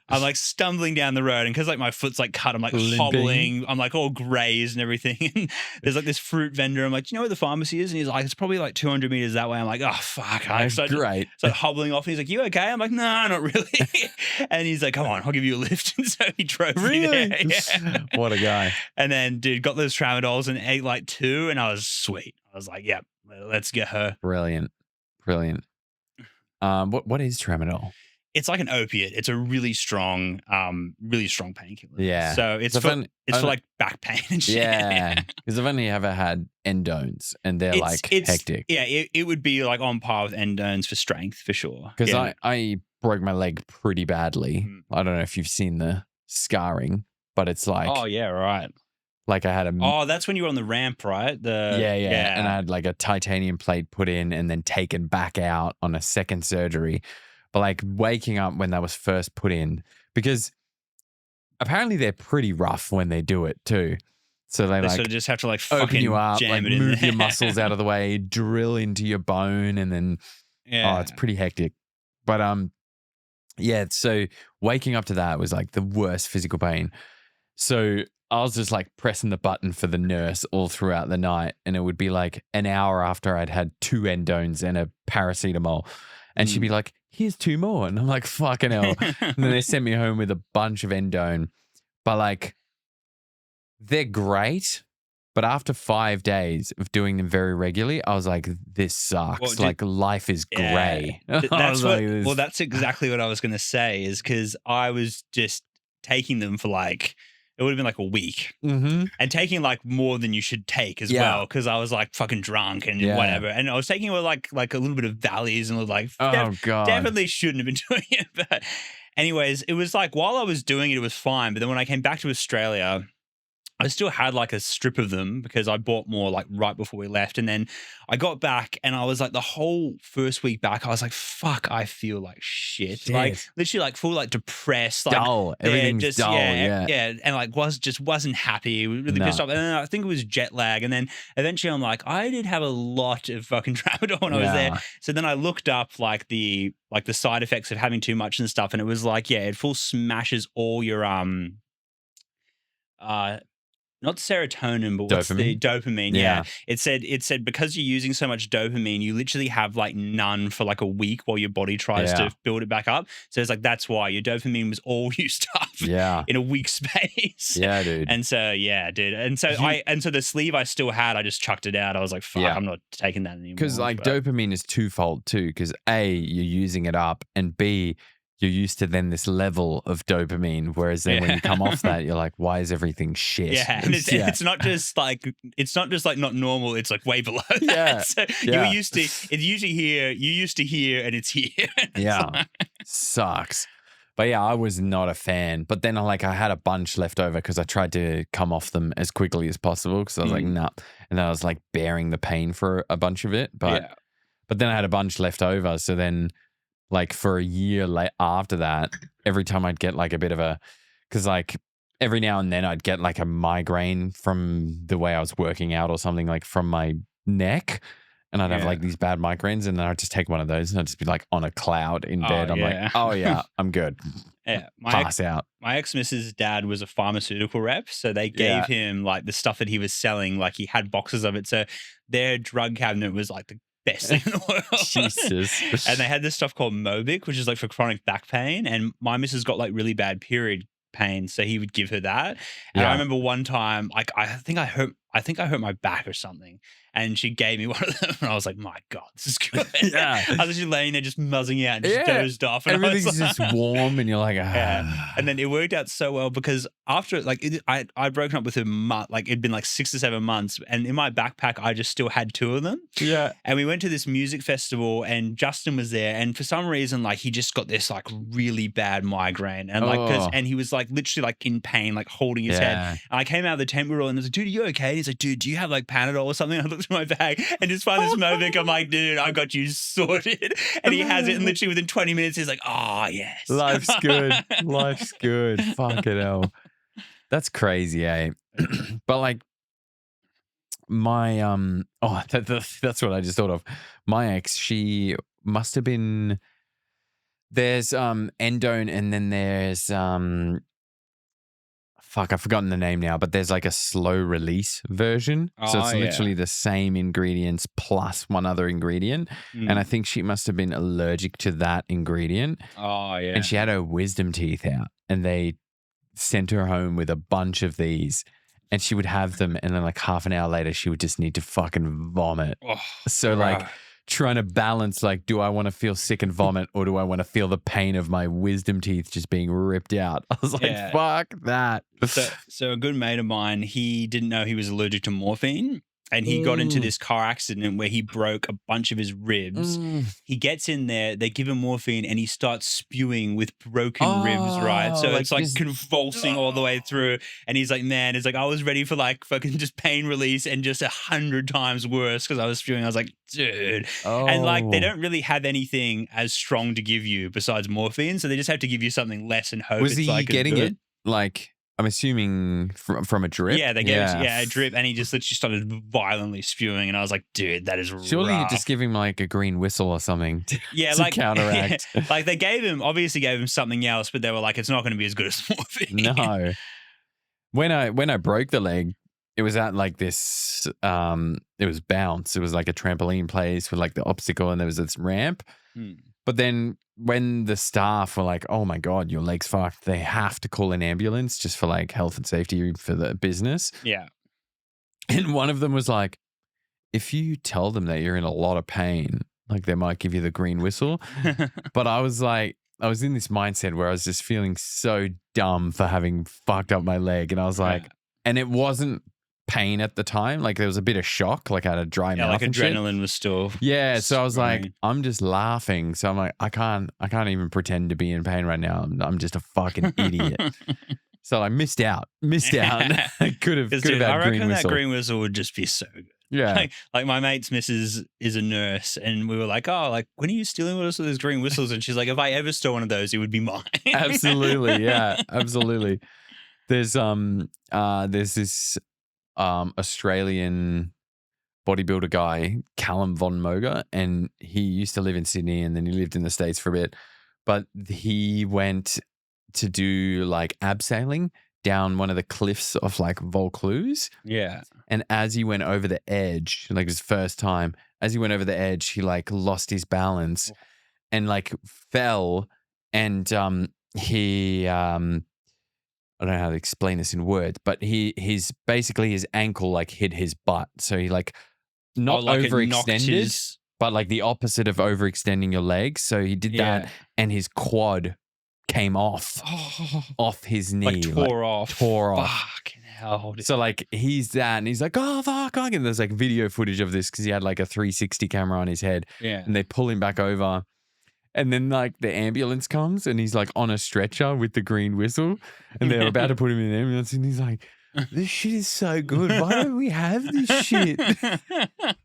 I'm like stumbling down the road, and because like my foot's like cut, I'm like hobbling. I'm like all grazed and everything. And there's like this fruit vendor. I'm like, do you know where the pharmacy is? And he's like, it's probably like 200 meters that way. I'm like, oh fuck. Great. So hobbling off. And he's like, you okay? I'm like, no, not really. And he's like, come on, I'll give you a lift. And so he drove me there. Yeah. What a guy. And then dude got those tramadols and ate like 2, and I was sweet. I was like, yep, let's get her. Brilliant. What is tramadol? It's like an opiate. It's a really strong painkiller. Yeah. So it's for like back pain and shit. Yeah. Because I've only ever had endones, and they're it's hectic. Yeah, it would be like on par with endones for strength for sure. Because I broke my leg pretty badly. I don't know if you've seen the scarring, but it's like, oh yeah, right. Like I had that's when you were on the ramp, right? Yeah. And I had like a titanium plate put in and then taken back out on a second surgery. But like waking up when that was first put in, because apparently they're pretty rough when they do it too. So they like sort of just have to like open you up, jam like it in move there. your muscles out of the way, drill into your bone, and then it's pretty hectic. But so waking up to that was like the worst physical pain. So I was just like pressing the button for the nurse all throughout the night, and it would be like an hour after I'd had 2 endones and a paracetamol, and she'd be like, here's 2 more. And I'm like, fucking hell. And then they sent me home with a bunch of endone. But like, they're great. But after 5 days of doing them very regularly, I was like, this sucks. Like life is grey. That's exactly what I was going to say, is because I was just taking them for like, it would have been like a week, and taking like more than you should take as well, because I was like fucking drunk and whatever, and I was taking it with like a little bit of valleys, and was like, God, definitely shouldn't have been doing it. But anyways, it was like while I was doing it, it was fine. But then when I came back to Australia, I still had like a strip of them because I bought more like right before we left. And then I got back and I was like the whole first week back, I was like, fuck, I feel like shit. Like literally like full like depressed. Like, dull. Everything's just dull. Yeah. And like wasn't happy. Really pissed off. And then I think it was jet lag. And then eventually I'm like, I did have a lot of fucking tramadol when I was there. So then I looked up like the side effects of having too much and stuff. And it was like, it full smashes all your not serotonin, but what's the dopamine? Yeah. It said because you're using so much dopamine, you literally have like none for like a week while your body tries to build it back up. So it's like, that's why your dopamine was all used up in a week's space. Yeah, dude. And so, dude. And so so the sleeve I still had, I just chucked it out. I was like, fuck, I'm not taking that anymore. Because like dopamine is twofold too. Because A, you're using it up, and B, you're used to then this level of dopamine, whereas then when you come off that, you're like, why is everything shit? Yeah, and it's not just like not normal. It's like way below that. Yeah, so you were used to. It's usually here. You used to here, and it's here. Sucks. But yeah, I was not a fan. But then I had a bunch left over because I tried to come off them as quickly as possible because I was like, nah. And then I was like bearing the pain for a bunch of it. But then I had a bunch left over. So then, like for a year after that, every time I'd get like a bit of because like every now and then I'd get like a migraine from the way I was working out or something, like from my neck, and I'd have like these bad migraines, and then I'd just take one of those and I'd just be like on a cloud in bed. I'm like, oh yeah, I'm good. Yeah, pass out. My ex-missus' dad was a pharmaceutical rep, so they gave him like the stuff that he was selling, like he had boxes of it. So their drug cabinet was like the best thing in the world. Jesus. And they had this stuff called Mobic, which is like for chronic back pain. And my missus got like really bad period pain, so he would give her that. And I remember one time, like I think I hurt my back or something, and she gave me one of them, and I was like, my God, this is good. I was just laying there just muzzing out and just dozed off. And everything's just warm, and you're like, And then it worked out so well because after like I'd broken up with him like it'd been like 6 or 7 months, and in my backpack I just still had 2 of them. Yeah. And we went to this music festival, and Justin was there, and for some reason like he just got this like really bad migraine, and like and he was like literally like in pain, like holding his head. Yeah. And I came out of the tent we were all, and I was like, dude, are you okay? And he's like, dude, do you have like Panadol or something? I looked in my bag and just find this Movic. I'm like, dude, I got you sorted. And he has it, and literally within 20 minutes he's like, oh yes, Life's good. Life's good. Fucking hell. That's crazy, eh? But like my that's what I just thought of. My ex, she must have been, there's endone, and then there's fuck, I've forgotten the name now, but there's like a slow release version. So it's literally the same ingredients plus one other ingredient. And I think she must have been allergic to that ingredient. Oh yeah. And she had her wisdom teeth out, and they sent her home with a bunch of these, and she would have them, and then like half an hour later she would just need to fucking vomit. So like trying to balance, like, do I want to feel sick and vomit, or do I want to feel the pain of my wisdom teeth just being ripped out? I was like, fuck that. So a good mate of mine, he didn't know he was allergic to morphine. And he got into this car accident where he broke a bunch of his ribs. He gets in there, they give him morphine, and he starts spewing with broken ribs, right? So it's like convulsing all the way through. And he's like, man, it's like, I was ready for like fucking just pain release and just 100 times worse because I was spewing. I was like, dude. And like, they don't really have anything as strong to give you besides morphine. So they just have to give you something less and hope Was it's he like getting it like, I'm assuming from a drip? Yeah, they gave a drip, and he just literally started violently spewing, and I was like, dude, that is surely rough. you just give him like a green whistle or something to like counteract. Yeah, like they obviously gave him something else, but they were like, it's not going to be as good as morphine. No. When I broke the leg, it was at like this it was bounce. It was like a trampoline place with like the obstacle, and there was this ramp. But then when the staff were like, oh my God, your leg's fucked, they have to call an ambulance just for like health and safety for the business. Yeah. And one of them was like, if you tell them that you're in a lot of pain, like they might give you the green whistle. But I was like, I was in this mindset where I was just feeling so dumb for having fucked up my leg. And I was like, and it wasn't pain at the time. Like there was a bit of shock, like I had a dry mouth. Like and adrenaline shit. Was still. Yeah. So I was like, I'm just laughing. So I'm like, I can't even pretend to be in pain right now. I'm just a fucking idiot. So I missed out. I could have had I reckon green whistle. that green whistle would just be so good. Yeah. Like my mate's missus is a nurse, and we were like, oh, like, when are you stealing with us with those green whistles? And she's like, if I ever stole one of those, it would be mine. Absolutely. Yeah, absolutely. There's this Australian bodybuilder guy, Callum Von Moger, and he used to live in Sydney, and then he lived in the States for a bit. But he went to do like abseiling down one of the cliffs of like Vaucluse. Yeah. And as he went over the edge, like his first time, as he went over the edge, he like lost his balance and like fell. And he I don't know how to explain this in words, but his basically his ankle like hit his butt. So he like not like overextended, but like the opposite of overextending your legs. So he did that, and his quad came off his knee. Like tore off. Fucking hell. So like he's that, and he's like, oh fuck. And there's like video footage of this because he had like a 360 camera on his head. Yeah. And they pull him back over. And then like the ambulance comes, and he's like on a stretcher with the green whistle, and they're about to put him in the ambulance, and he's like, this shit is so good. Why don't we have this shit? I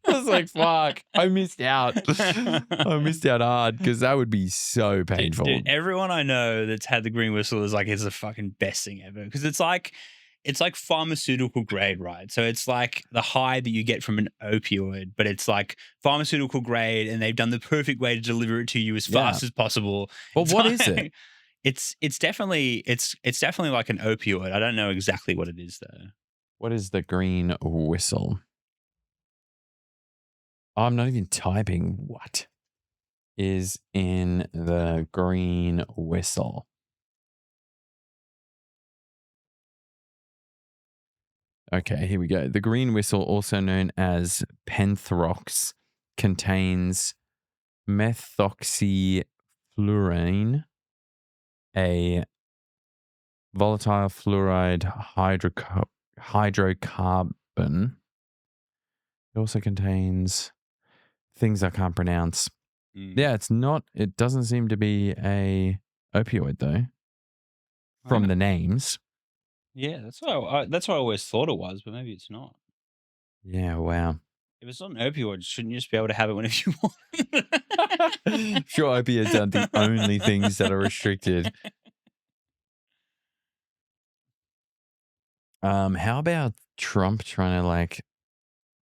was like, fuck, I missed out. I missed out hard because that would be so painful. Dude, everyone I know that's had the green whistle is like, it's the fucking best thing ever. Because it's like pharmaceutical grade, right? So it's like the high that you get from an opioid, but it's like pharmaceutical grade, and they've done the perfect way to deliver it to you as fast as possible. Well, what is it? It's definitely like an opioid. I don't know exactly what it is though. What is the green whistle? Oh, I'm not even typing. What is in the green whistle? Okay, here we go. The green whistle, also known as Penthrox, contains methoxyfluorine, a volatile fluoride hydrocarbon. It also contains things I can't pronounce. Yeah, it's not. It doesn't seem to be a opioid though. From the names. Yeah, that's what I always thought it was, but maybe it's not. Yeah, wow. If it's not an opioid, shouldn't you just be able to have it whenever you want? Sure, opioids aren't the only things that are restricted. How about Trump trying to like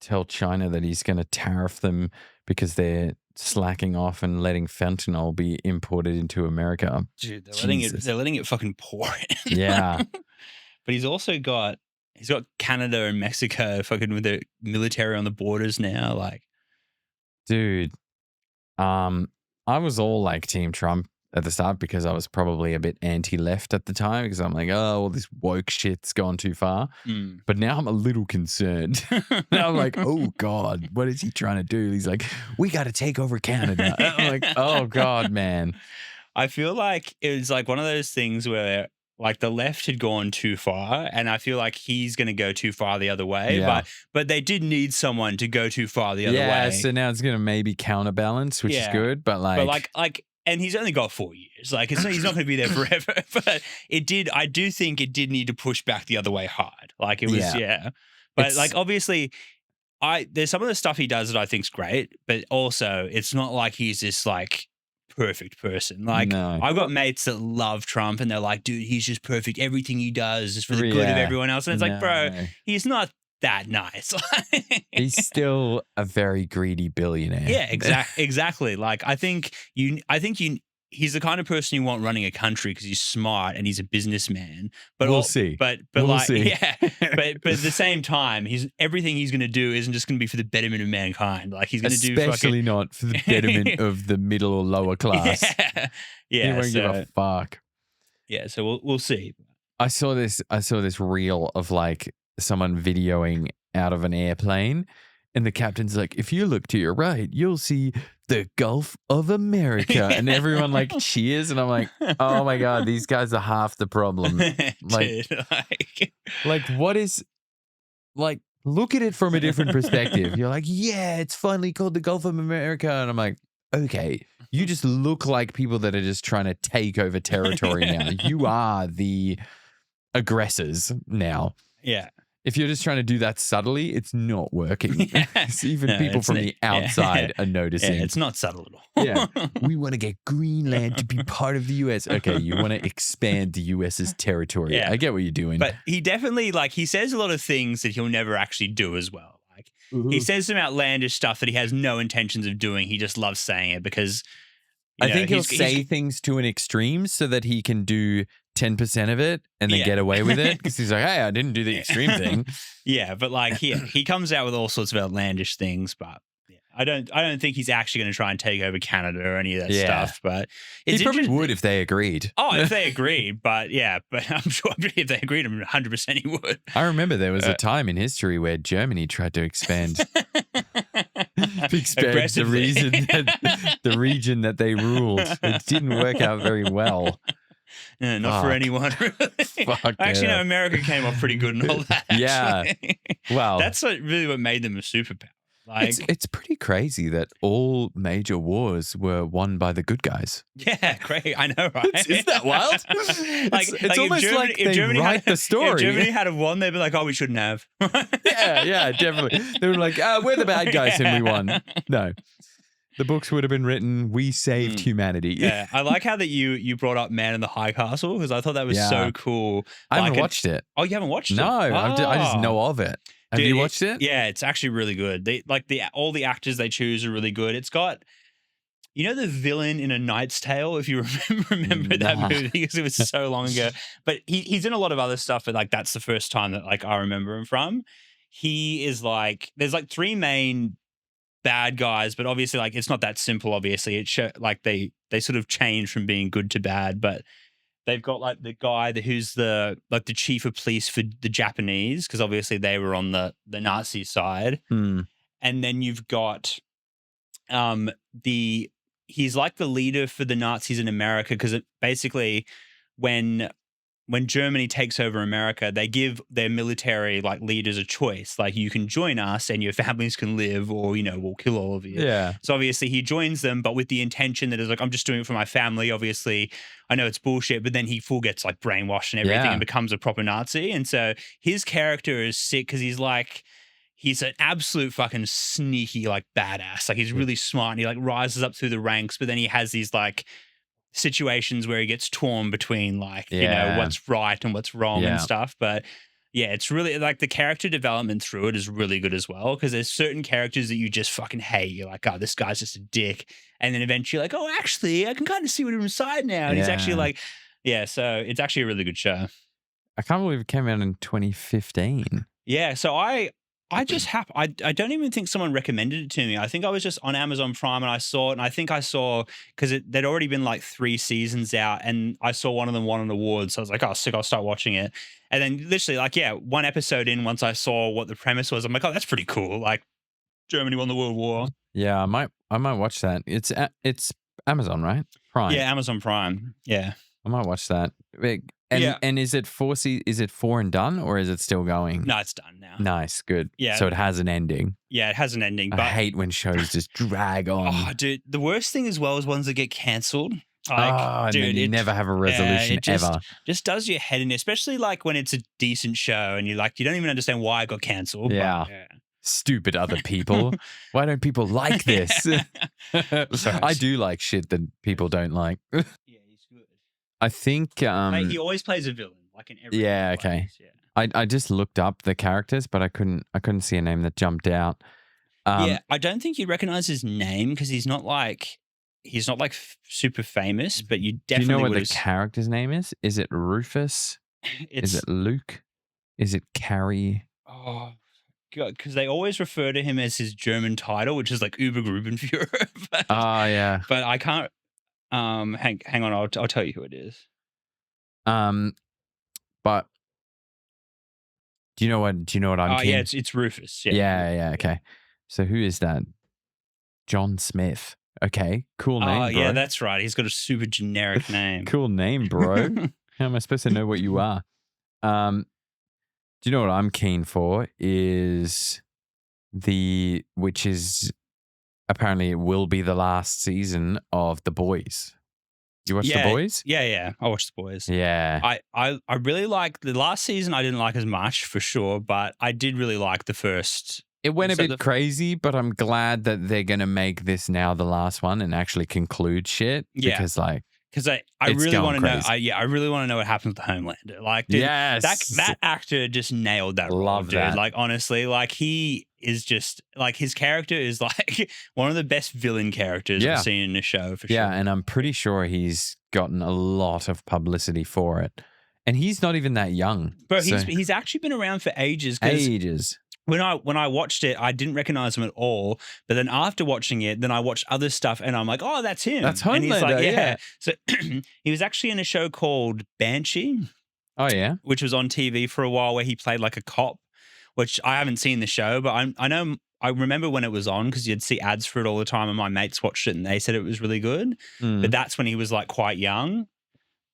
tell China that he's going to tariff them because they're slacking off and letting fentanyl be imported into America? Dude, they're Jesus. letting it fucking pour in. Yeah. But he's got Canada and Mexico fucking with the military on the borders now. Like, Dude, I was all like Team Trump at the start because I was probably a bit anti-left at the time because I'm like, oh, all this woke shit's gone too far. But now I'm a little concerned. Now I'm like, oh God, what is he trying to do? He's like, we got to take over Canada. I'm like, oh God, man. I feel like it was like one of those things where like the left had gone too far, and I feel like he's going to go too far the other way. Yeah. But they did need someone to go too far the other way. Yeah, so now it's going to maybe counterbalance, which is good. But like, and he's only got 4 years. Like, he's not going to be there forever. But I do think it did need to push back the other way hard. Like, it was, But like, obviously, there's some of the stuff he does that I think's great, but also it's not like he's this like perfect person. Like, no. I've got mates that love Trump and they're like, dude, he's just perfect. Everything he does is for the good of everyone else. And it's like, bro, he's not that nice. He's still a very greedy billionaire. Yeah, exactly. Like, I think he's the kind of person you want running a country because he's smart and he's a businessman. But we'll see. But we'll like, see. yeah. But at the same time, everything he's going to do isn't just going to be for the betterment of mankind. Like, he's going to do especially not for the betterment of the middle or lower class. Yeah. He won't give a fuck. Yeah. So we'll see. I saw this reel of like someone videoing out of an airplane, and the captain's like, if you look to your right, you'll see the Gulf of America. And everyone like cheers. And I'm like, oh my God, these guys are half the problem. Like, Dude, like what is, like, look at it from a different perspective. You're like, yeah, it's finally called the Gulf of America. And I'm like, okay, you just look like people that are just trying to take over territory now. You are the aggressors now. Yeah. If you're just trying to do that subtly, it's not working. Even people from the outside are noticing. Yeah, it's not subtle at all. Yeah. We want to get Greenland to be part of the U.S. Okay, you want to expand the U.S.'s territory. Yeah. I get what you're doing. But he definitely, like, he says a lot of things that he'll never actually do as well. Like, he says some outlandish stuff that he has no intentions of doing. He just loves saying it because, I think he'll say things to an extreme so that he can do 10% of it and then get away with it because he's like, hey, I didn't do the extreme thing. Yeah, but like he comes out with all sorts of outlandish things, but I don't think he's actually going to try and take over Canada or any of that stuff. But he probably would if they agreed. Oh, if they agreed, but I'm sure if they agreed, 100% he would. I remember there was a time in history where Germany tried to expand the region that they ruled. It didn't work out very well. No, not for anyone, really. Actually, no, America came off pretty good and all that. Yeah. Well, that's really what made them a superpower. Like, it's pretty crazy that all major wars were won by the good guys. Yeah, great. I know, right? Isn't that wild? It's almost like they write the story. If Germany had won, they'd be like, oh, we shouldn't have. Yeah, definitely. They were like, we're the bad guys and we won. No. The books would have been written, we saved humanity. Yeah, I like how that you brought up Man in the High Castle because I thought that was so cool. I haven't watched it. Oh, you haven't watched it? No, I just know of it. Have you watched it? Yeah, it's actually really good. All the actors they choose are really good. It's got, you know, the villain in A Knight's Tale, if you remember that movie because it was so long ago. But he's in a lot of other stuff, but like that's the first time that like I remember him from. He is like, there's like three main bad guys, but obviously like it's not that simple. Obviously, like they sort of change from being good to bad, but they've got like the guy who's the chief of police for the Japanese because obviously they were on the Nazi side, and then you've got he's like the leader for the Nazis in America because basically when when Germany takes over America, they give their military like leaders a choice. Like, you can join us and your families can live, or, you know, we'll kill all of you. Yeah. So obviously he joins them, but with the intention that is like, I'm just doing it for my family. Obviously, I know it's bullshit, but then he full gets like brainwashed and everything and becomes a proper Nazi. And so his character is sick because he's an absolute fucking sneaky, like, badass. Like, he's really smart and he like rises up through the ranks, but then he has these like situations where he gets torn between like, you know, what's right and what's wrong and stuff. But yeah, it's really like the character development through it is really good as well, because there's certain characters that you just fucking hate. You're like, oh, this guy's just a dick. And then eventually you're like, oh, actually, I can kind of see what he's inside now. And he's actually like, yeah, so it's actually a really good show. I can't believe it came out in 2015. Yeah, so I don't even think someone recommended it to me. I think I was just on Amazon Prime and I saw it, and I think I saw, because there'd already been like 3 seasons out, and I saw one of them won an award. So I was like, oh, sick, I'll start watching it. And then literally like, yeah, 1 episode in, once I saw what the premise was, I'm like, oh, that's pretty cool. Like, Germany won the World War. Yeah, I might watch that. It's Amazon, right? Prime. Yeah, Amazon Prime. Yeah. I might watch that. And is it 4 and done, or is it still going? No, it's done now. Nice, good. Yeah. So it has an ending. Yeah, it has an ending. But I hate when shows just drag on. Oh, dude, the worst thing as well is ones that get cancelled. Like, dude, and then you never have a resolution ever. Just does your head in, especially like when it's a decent show and you don't even understand why it got cancelled. Yeah. Stupid other people. Why don't people like this? I do like shit that people don't like. Yeah, he's good. I think Mate, he always plays a villain, like in every. Yeah, okay. Yeah. I just looked up the characters, but I couldn't see a name that jumped out. Yeah, I don't think you'd recognize his name because he's not like super famous, but you definitely. Do you know what the character's name is? Is it Rufus? Is it Luke? Is it Carrie? Oh, God, because they always refer to him as his German title, which is like Übergrubenführer. Yeah. But I can't. Hang on, I'll tell you who it is. But do you know what I'm? Yeah, it's Rufus. Yeah. Okay. So who is that? John Smith. Okay, cool name. Oh, bro. Yeah, that's right. He's got a super generic name. Cool name, bro. How am I supposed to know what you are? Do you know what I'm keen for? Which is apparently it will be the last season of The Boys. You watch The Boys? Yeah. I watched The Boys. Yeah. I really like the last season. I didn't like as much for sure, but I did really like the first. It went a bit crazy, but I'm glad that they're going to make this now the last one and actually conclude shit. Yeah. Because I really want to know. I really want to know what happens with the Homelander. Like, dude, yes, that actor just nailed that role. Love dude. that. Like, honestly, like he is just like his character is like one of the best villain characters I've seen in a show for sure. Yeah, and I'm pretty sure he's gotten a lot of publicity for it, and he's not even that young. But he's actually been around for ages. Ages. When I watched it, I didn't recognize him at all. But then after watching it, then I watched other stuff and I'm like, oh, that's him. That's Homelander, and he's like, yeah. So he was actually in a show called Banshee. Oh, yeah? Which was on TV for a while, where he played like a cop, which I haven't seen the show, but I remember when it was on because you'd see ads for it all the time and my mates watched it and they said it was really good. But that's when he was like quite young.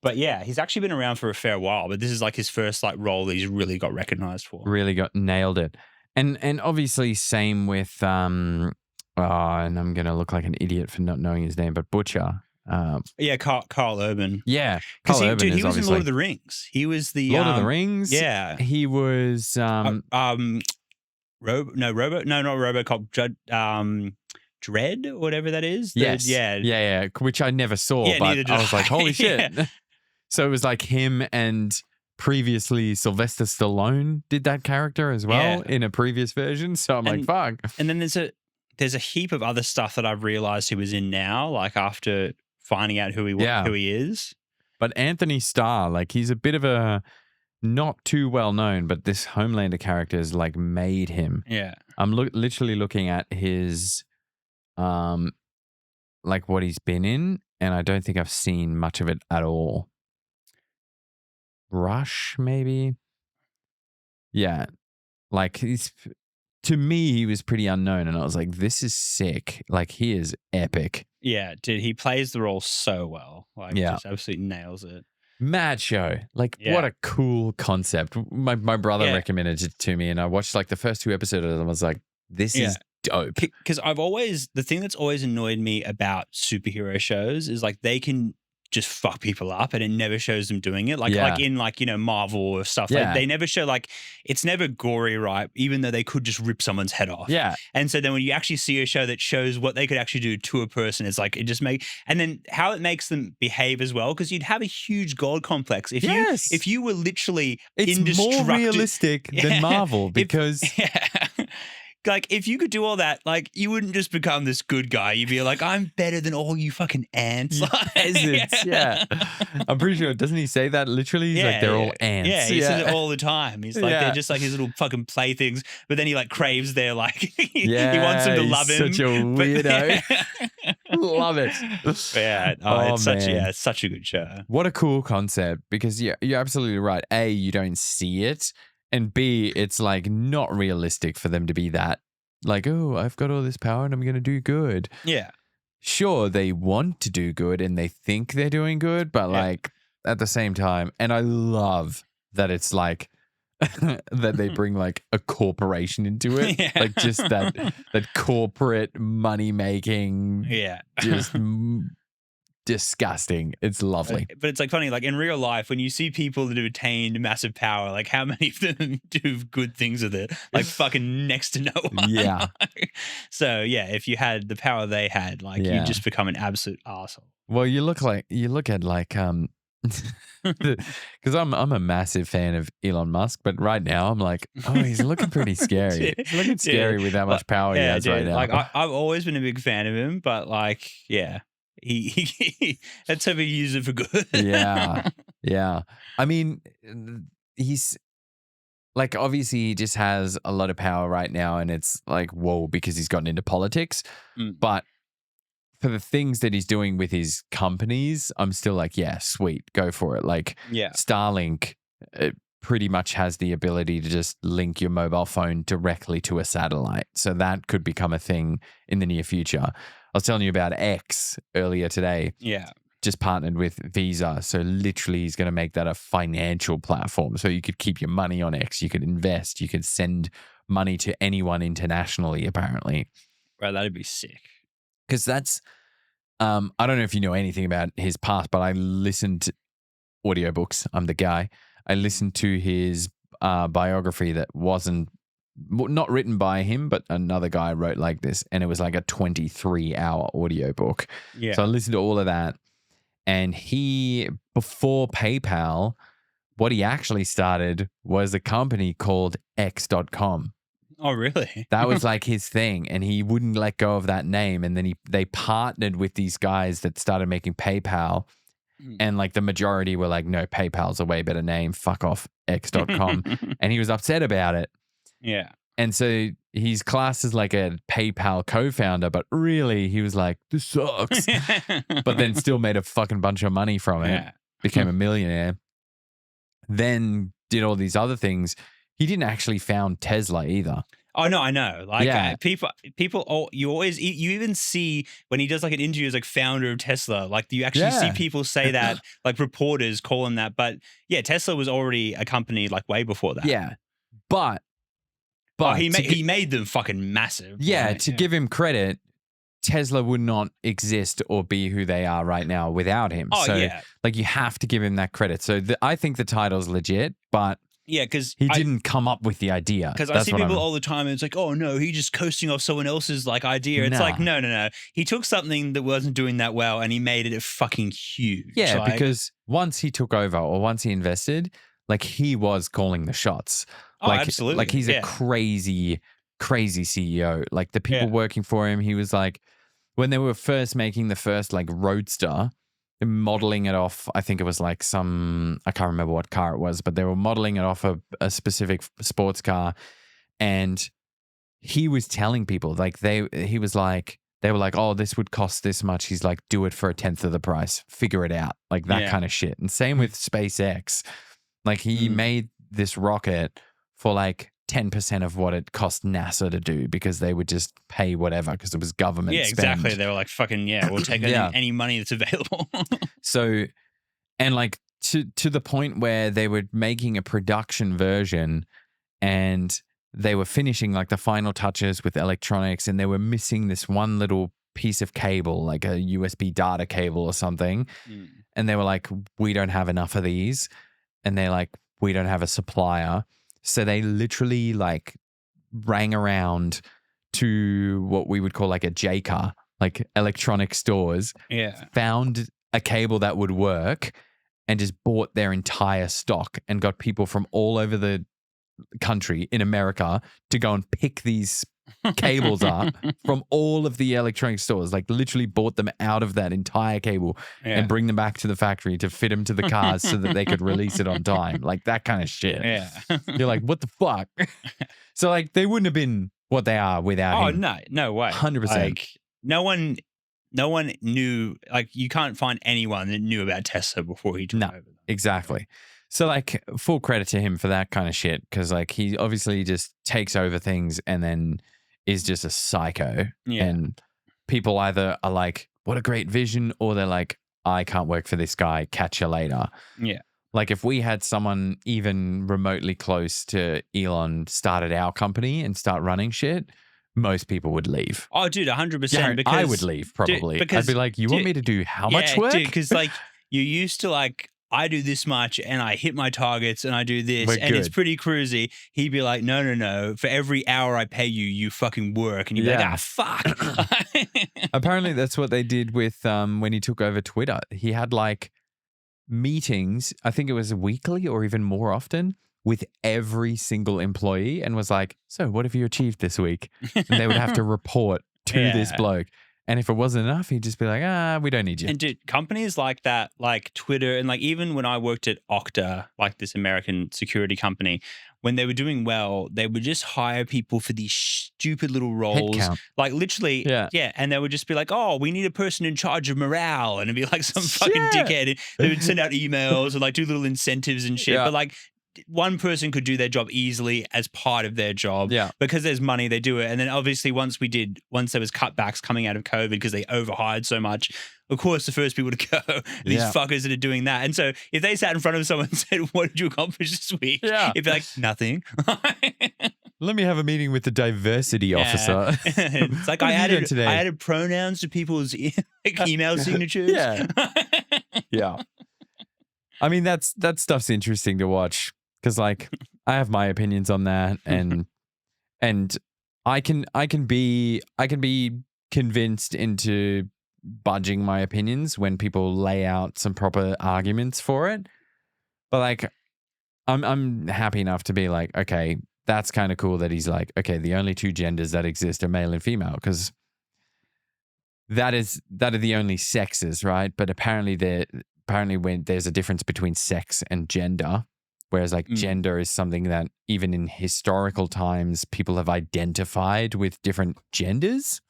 But yeah, he's actually been around for a fair while, but this is like his first like role that he's really got recognized for. Really nailed it. And obviously same with and I'm gonna look like an idiot for not knowing his name, but Butcher. Carl Urban. Yeah, because he was in Lord of the Rings. He was the Lord of the Rings. Yeah, he was not RoboCop. Dread or whatever that is. Yes. Yeah. Which I never saw, but I was like, holy shit. Yeah. So it was like him and. Previously, Sylvester Stallone did that character as well in a previous version. So I'm like, fuck. And then there's a heap of other stuff that I've realized he was in now, like after finding out who he is. But Anthony Starr, like he's a bit of a not too well known, but this Homelander character has like made him. Yeah. I'm literally looking at his, like what he's been in, and I don't think I've seen much of it at all. Rush, maybe. Yeah, like to me, he was pretty unknown, and I was like, "This is sick! Like he is epic." Yeah, dude, he plays the role so well. Like, just absolutely nails it. Mad show. Like, Yeah. what a cool concept. My brother Yeah. recommended it to me, and I watched like the first 2 episodes and I was like, this Yeah. is dope. Because the thing that's always annoyed me about superhero shows is like they can just fuck people up and it never shows them doing it. Like Yeah. in like, Marvel or stuff. Yeah. Like they never show like, it's never gory, right? Even though they could just rip someone's head off. Yeah. And so then when you actually see a show that shows what they could actually do to a person, it's like, and then how it makes them behave as well. Because you'd have a huge God complex. If you were literally It's more indestructible. realistic than Marvel because Like, if you could do all that, like, you wouldn't just become this good guy. You'd be like, I'm better than all you fucking ants. peasants, yeah. I'm pretty sure, doesn't he say that literally? He's like, they're all ants. Yeah, he says it all the time. He's like, Yeah. they're just like his little fucking playthings. But then he like craves their like, he wants them to he's love him. such a weirdo. Love it. Yeah, it's such a good show. What a cool concept, because you're absolutely right. A, you don't see it. And B, it's like not realistic for them to be that like, oh, I've got all this power and I'm going to do good. Yeah. Sure, they want to do good and they think they're doing good, but like at the same time, and I love that it's like that they bring like a corporation into it. Yeah. Like just that corporate money making, Yeah. just disgusting. It's lovely. But it's like funny, like in real life, when you see people that have attained massive power, like how many of them do good things with it? Like fucking next to no one. Yeah. So yeah, if you had the power they had, like Yeah. you'd just become an absolute arsehole. Well, you look at like because I'm a massive fan of Elon Musk, but right now I'm like, oh, he's looking pretty scary. He's looking scary with how much power he has right now. Like I've always been a big fan of him, but like, yeah. He let's hope he use it for good. Yeah. I mean, he's like, obviously he just has a lot of power right now, and it's like, whoa, because he's gotten into politics. But for the things that he's doing with his companies, I'm still like, yeah, sweet, go for it. Like, Starlink pretty much has the ability to just link your mobile phone directly to a satellite. So that could become a thing in the near future. I was telling you about X earlier today. Yeah. Just partnered with Visa. So literally he's going to make that a financial platform. So you could keep your money on X. You could invest. You could send money to anyone internationally, apparently. Right, that'd be sick. Because that's, I don't know if you know anything about his past, but I listened to audiobooks. I'm the guy. I listened to his biography that wasn't, not written by him, but another guy wrote like this, and it was like a 23-hour audiobook. Yeah. So I listened to all of that, and he, before PayPal, what he actually started was a company called X.com. Oh, really? That was like his thing, and he wouldn't let go of that name. And then they partnered with these guys that started making PayPal, and like the majority were like, no, PayPal's a way better name. Fuck off, X.com. And he was upset about it. Yeah. And so he's classed as like a PayPal co-founder, but really he was like, this sucks. But then still made a fucking bunch of money from it. Yeah. Became a millionaire. Then did all these other things. He didn't actually found Tesla either. Oh no, I know. Like Yeah. people. You even see when he does like an interview as like founder of Tesla. Like you actually see people say that, like reporters call him that. But yeah, Tesla was already a company like way before that. Yeah, but he made them fucking massive. Yeah, right? to give him credit, Tesla would not exist or be who they are right now without him. Oh so, yeah, like you have to give him that credit. So I think the title's legit, but yeah, because he didn't come up with the idea. Because I see people all the time, and it's like, oh no, he's just coasting off someone else's like idea. It's like, no. He took something that wasn't doing that well, and he made it fucking huge. Yeah, like, because once he took over or once he invested, like he was calling the shots. Like, absolutely. Like he's a crazy CEO. Like the people working for him, he was like, when they were first making the first like Roadster, modeling it off, I think it was like I can't remember what car it was, but they were modeling it off a specific sports car. And he was telling people like they were like, oh, this would cost this much. He's like, do it for 1/10 of the price, figure it out. Like that kind of shit. And same with SpaceX. Like he made this rocket for like 10% of what it cost NASA to do because they would just pay whatever because it was government spend. Exactly. They were like, fucking, we'll take any money that's available. So, and like to the point where they were making a production version and they were finishing like the final touches with electronics, and they were missing this one little piece of cable, like a USB data cable or something. And they were like, we don't have enough of these. And they're like, we don't have a supplier. So they literally like rang around to what we would call like a JCA, like electronic stores, found a cable that would work and just bought their entire stock and got people from all over the country in America to go and pick these cables up from all of the electronic stores, like literally bought them out of that entire cable and bring them back to the factory to fit them to the cars so that they could release it on time. Like that kind of shit. Yeah. You're like, what the fuck? So like they wouldn't have been what they are without him. No way. 100%. Like no one knew, like you can't find anyone that knew about Tesla before he took over. Exactly. So like full credit to him for that kind of shit, because like he obviously just takes over things and then is just a psycho. Yeah. And people either are like, what a great vision, or they're like, I can't work for this guy, catch you later. Yeah. Like if we had someone even remotely close to Elon started our company and start running shit, most people would leave. Oh, dude, 100%. Yeah, because I would leave probably. I'd be like, you want me to do how much work? Because like you used to like, I do this much and I hit my targets and I do this We're and it's good. pretty cruisy. He'd be like, no. For every hour I pay you, you fucking work. And you'd be like, fuck. Apparently that's what they did with when he took over Twitter. He had like meetings, I think it was weekly or even more often, with every single employee and was like, so what have you achieved this week? And they would have to report to this bloke. And if it wasn't enough, he'd just be like, we don't need you. And dude, companies like that, like Twitter, and like even when I worked at Okta, like this American security company, when they were doing well, they would just hire people for these stupid little roles. Headcount. Like literally, and they would just be like, oh, we need a person in charge of morale. And it'd be like some fucking dickhead. They would send out emails and like do little incentives and shit. But like, one person could do their job easily as part of their job. Yeah. Because there's money, they do it. And then obviously once there was cutbacks coming out of COVID because they overhired so much, of course the first people to go are these fuckers that are doing that. And so if they sat in front of someone and said, what did you accomplish this week? Yeah. It'd be like, nothing. Let me have a meeting with the diversity officer. It's like I added pronouns to people's email signatures. Yeah. I mean, that stuff's interesting to watch. Because like I have my opinions on that, and I can be convinced into budging my opinions when people lay out some proper arguments for it. But like I'm happy enough to be like, okay, that's kind of cool that he's like, okay, the only two genders that exist are male and female, because that are the only sexes, right? But apparently when there's a difference between sex and gender. Whereas like gender is something that even in historical times, people have identified with different genders,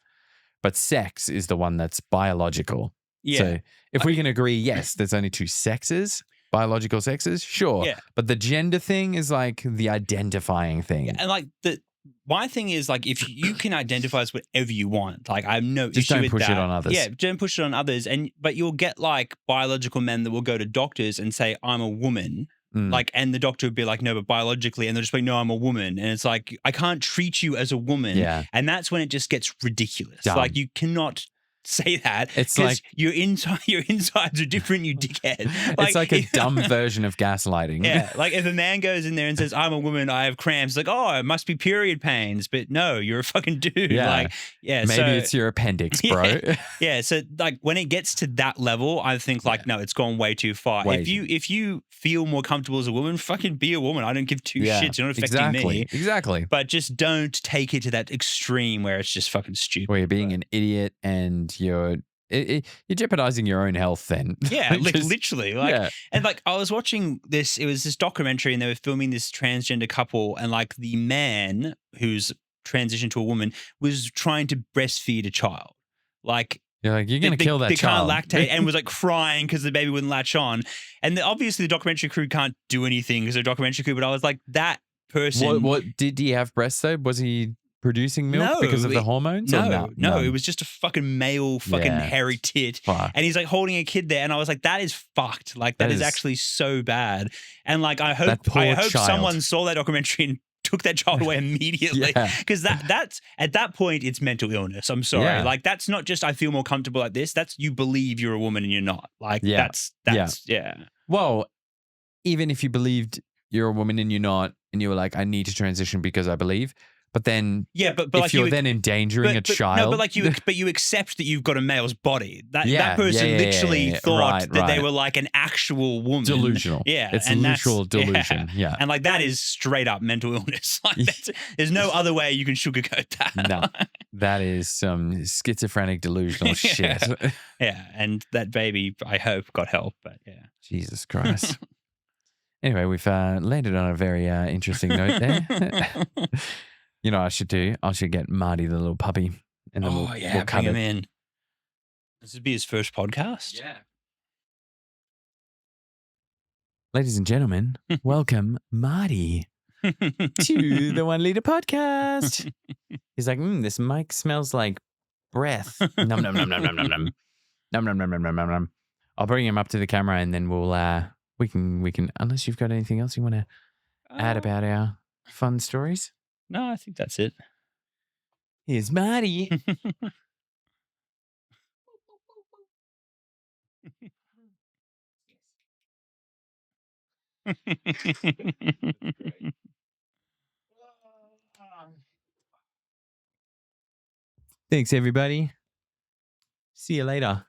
but sex is the one that's biological. Yeah. So if we can agree, yes, there's only two sexes, biological sexes, sure. Yeah. But the gender thing is like the identifying thing. Yeah, and like my thing is like, if you can identify as whatever you want, like I have no issue with that. Just don't push it on others. Yeah, don't push it on others. But you'll get like biological men that will go to doctors and say, I'm a woman. Like, and the doctor would be like, no, but biologically, and they'll just be, no, I'm a woman. And it's like, I can't treat you as a woman. Yeah. And that's when it just gets ridiculous. Dumb. Like, you cannot say that. It's like your insides are different, you dickhead. It's like a dumb version of gaslighting. Yeah. Like if a man goes in there and says, I'm a woman, I have cramps, like, oh, it must be period pains. But no, you're a fucking dude. Yeah. Like, yeah. Maybe it's your appendix, bro. Yeah. So like when it gets to that level, I think like, no, it's gone way too far. If you feel more comfortable as a woman, fucking be a woman. I don't give two shits. You're not affecting me. Exactly. But just don't take it to that extreme where it's just fucking stupid. Where you're being an idiot and you're jeopardizing your own health then. Yeah, literally. Like, and like I was watching this, it was this documentary and they were filming this transgender couple, and like the man who's transitioned to a woman was trying to breastfeed a child. Like, you're going to kill that child. They can't lactate, and was like crying because the baby wouldn't latch on. And obviously the documentary crew can't do anything because they're a documentary crew, but I was like, that person. What did he have breasts though? Was he producing milk No, because of the hormones? Or No, none? it was just a fucking male fucking Yeah. hairy tit. Fuck. And he's like holding a kid there. And I was like, that is fucked. Like, that is actually so bad. And like, I hope child. someone saw that documentary and took that child away immediately. Because that's at that point, it's mental illness. I'm sorry. Yeah. Like, that's not just I feel more comfortable like this. That's you believe you're a woman and you're not. Like, that's Well, even if you believed you're a woman and you're not, and you were like, I need to transition because I believe. But then, but if like you're then endangering a child, no, but like you accept that you've got a male's body. That person literally thought that they were like an actual woman. Delusional. Yeah, it's a literal delusion. Yeah. And like that is straight up mental illness. Like there's no other way you can sugarcoat that. No, that is some schizophrenic delusional shit. Yeah, and that baby, I hope, got help. But yeah, Jesus Christ. Anyway, we've landed on a very interesting note there. You know what I should do? I should get Marty, the little puppy, and then we'll cut bring him it. in. This would be his first podcast. Yeah. Ladies and gentlemen, welcome Marty to the 1 Liter Podcast. He's like, this mic smells like breath. Num num num num num num num. Num num num num num num num. I'll bring him up to the camera and then we'll we can unless you've got anything else you want to add about our fun stories. No, I think that's it. Here's Marty. Thanks, everybody. See you later.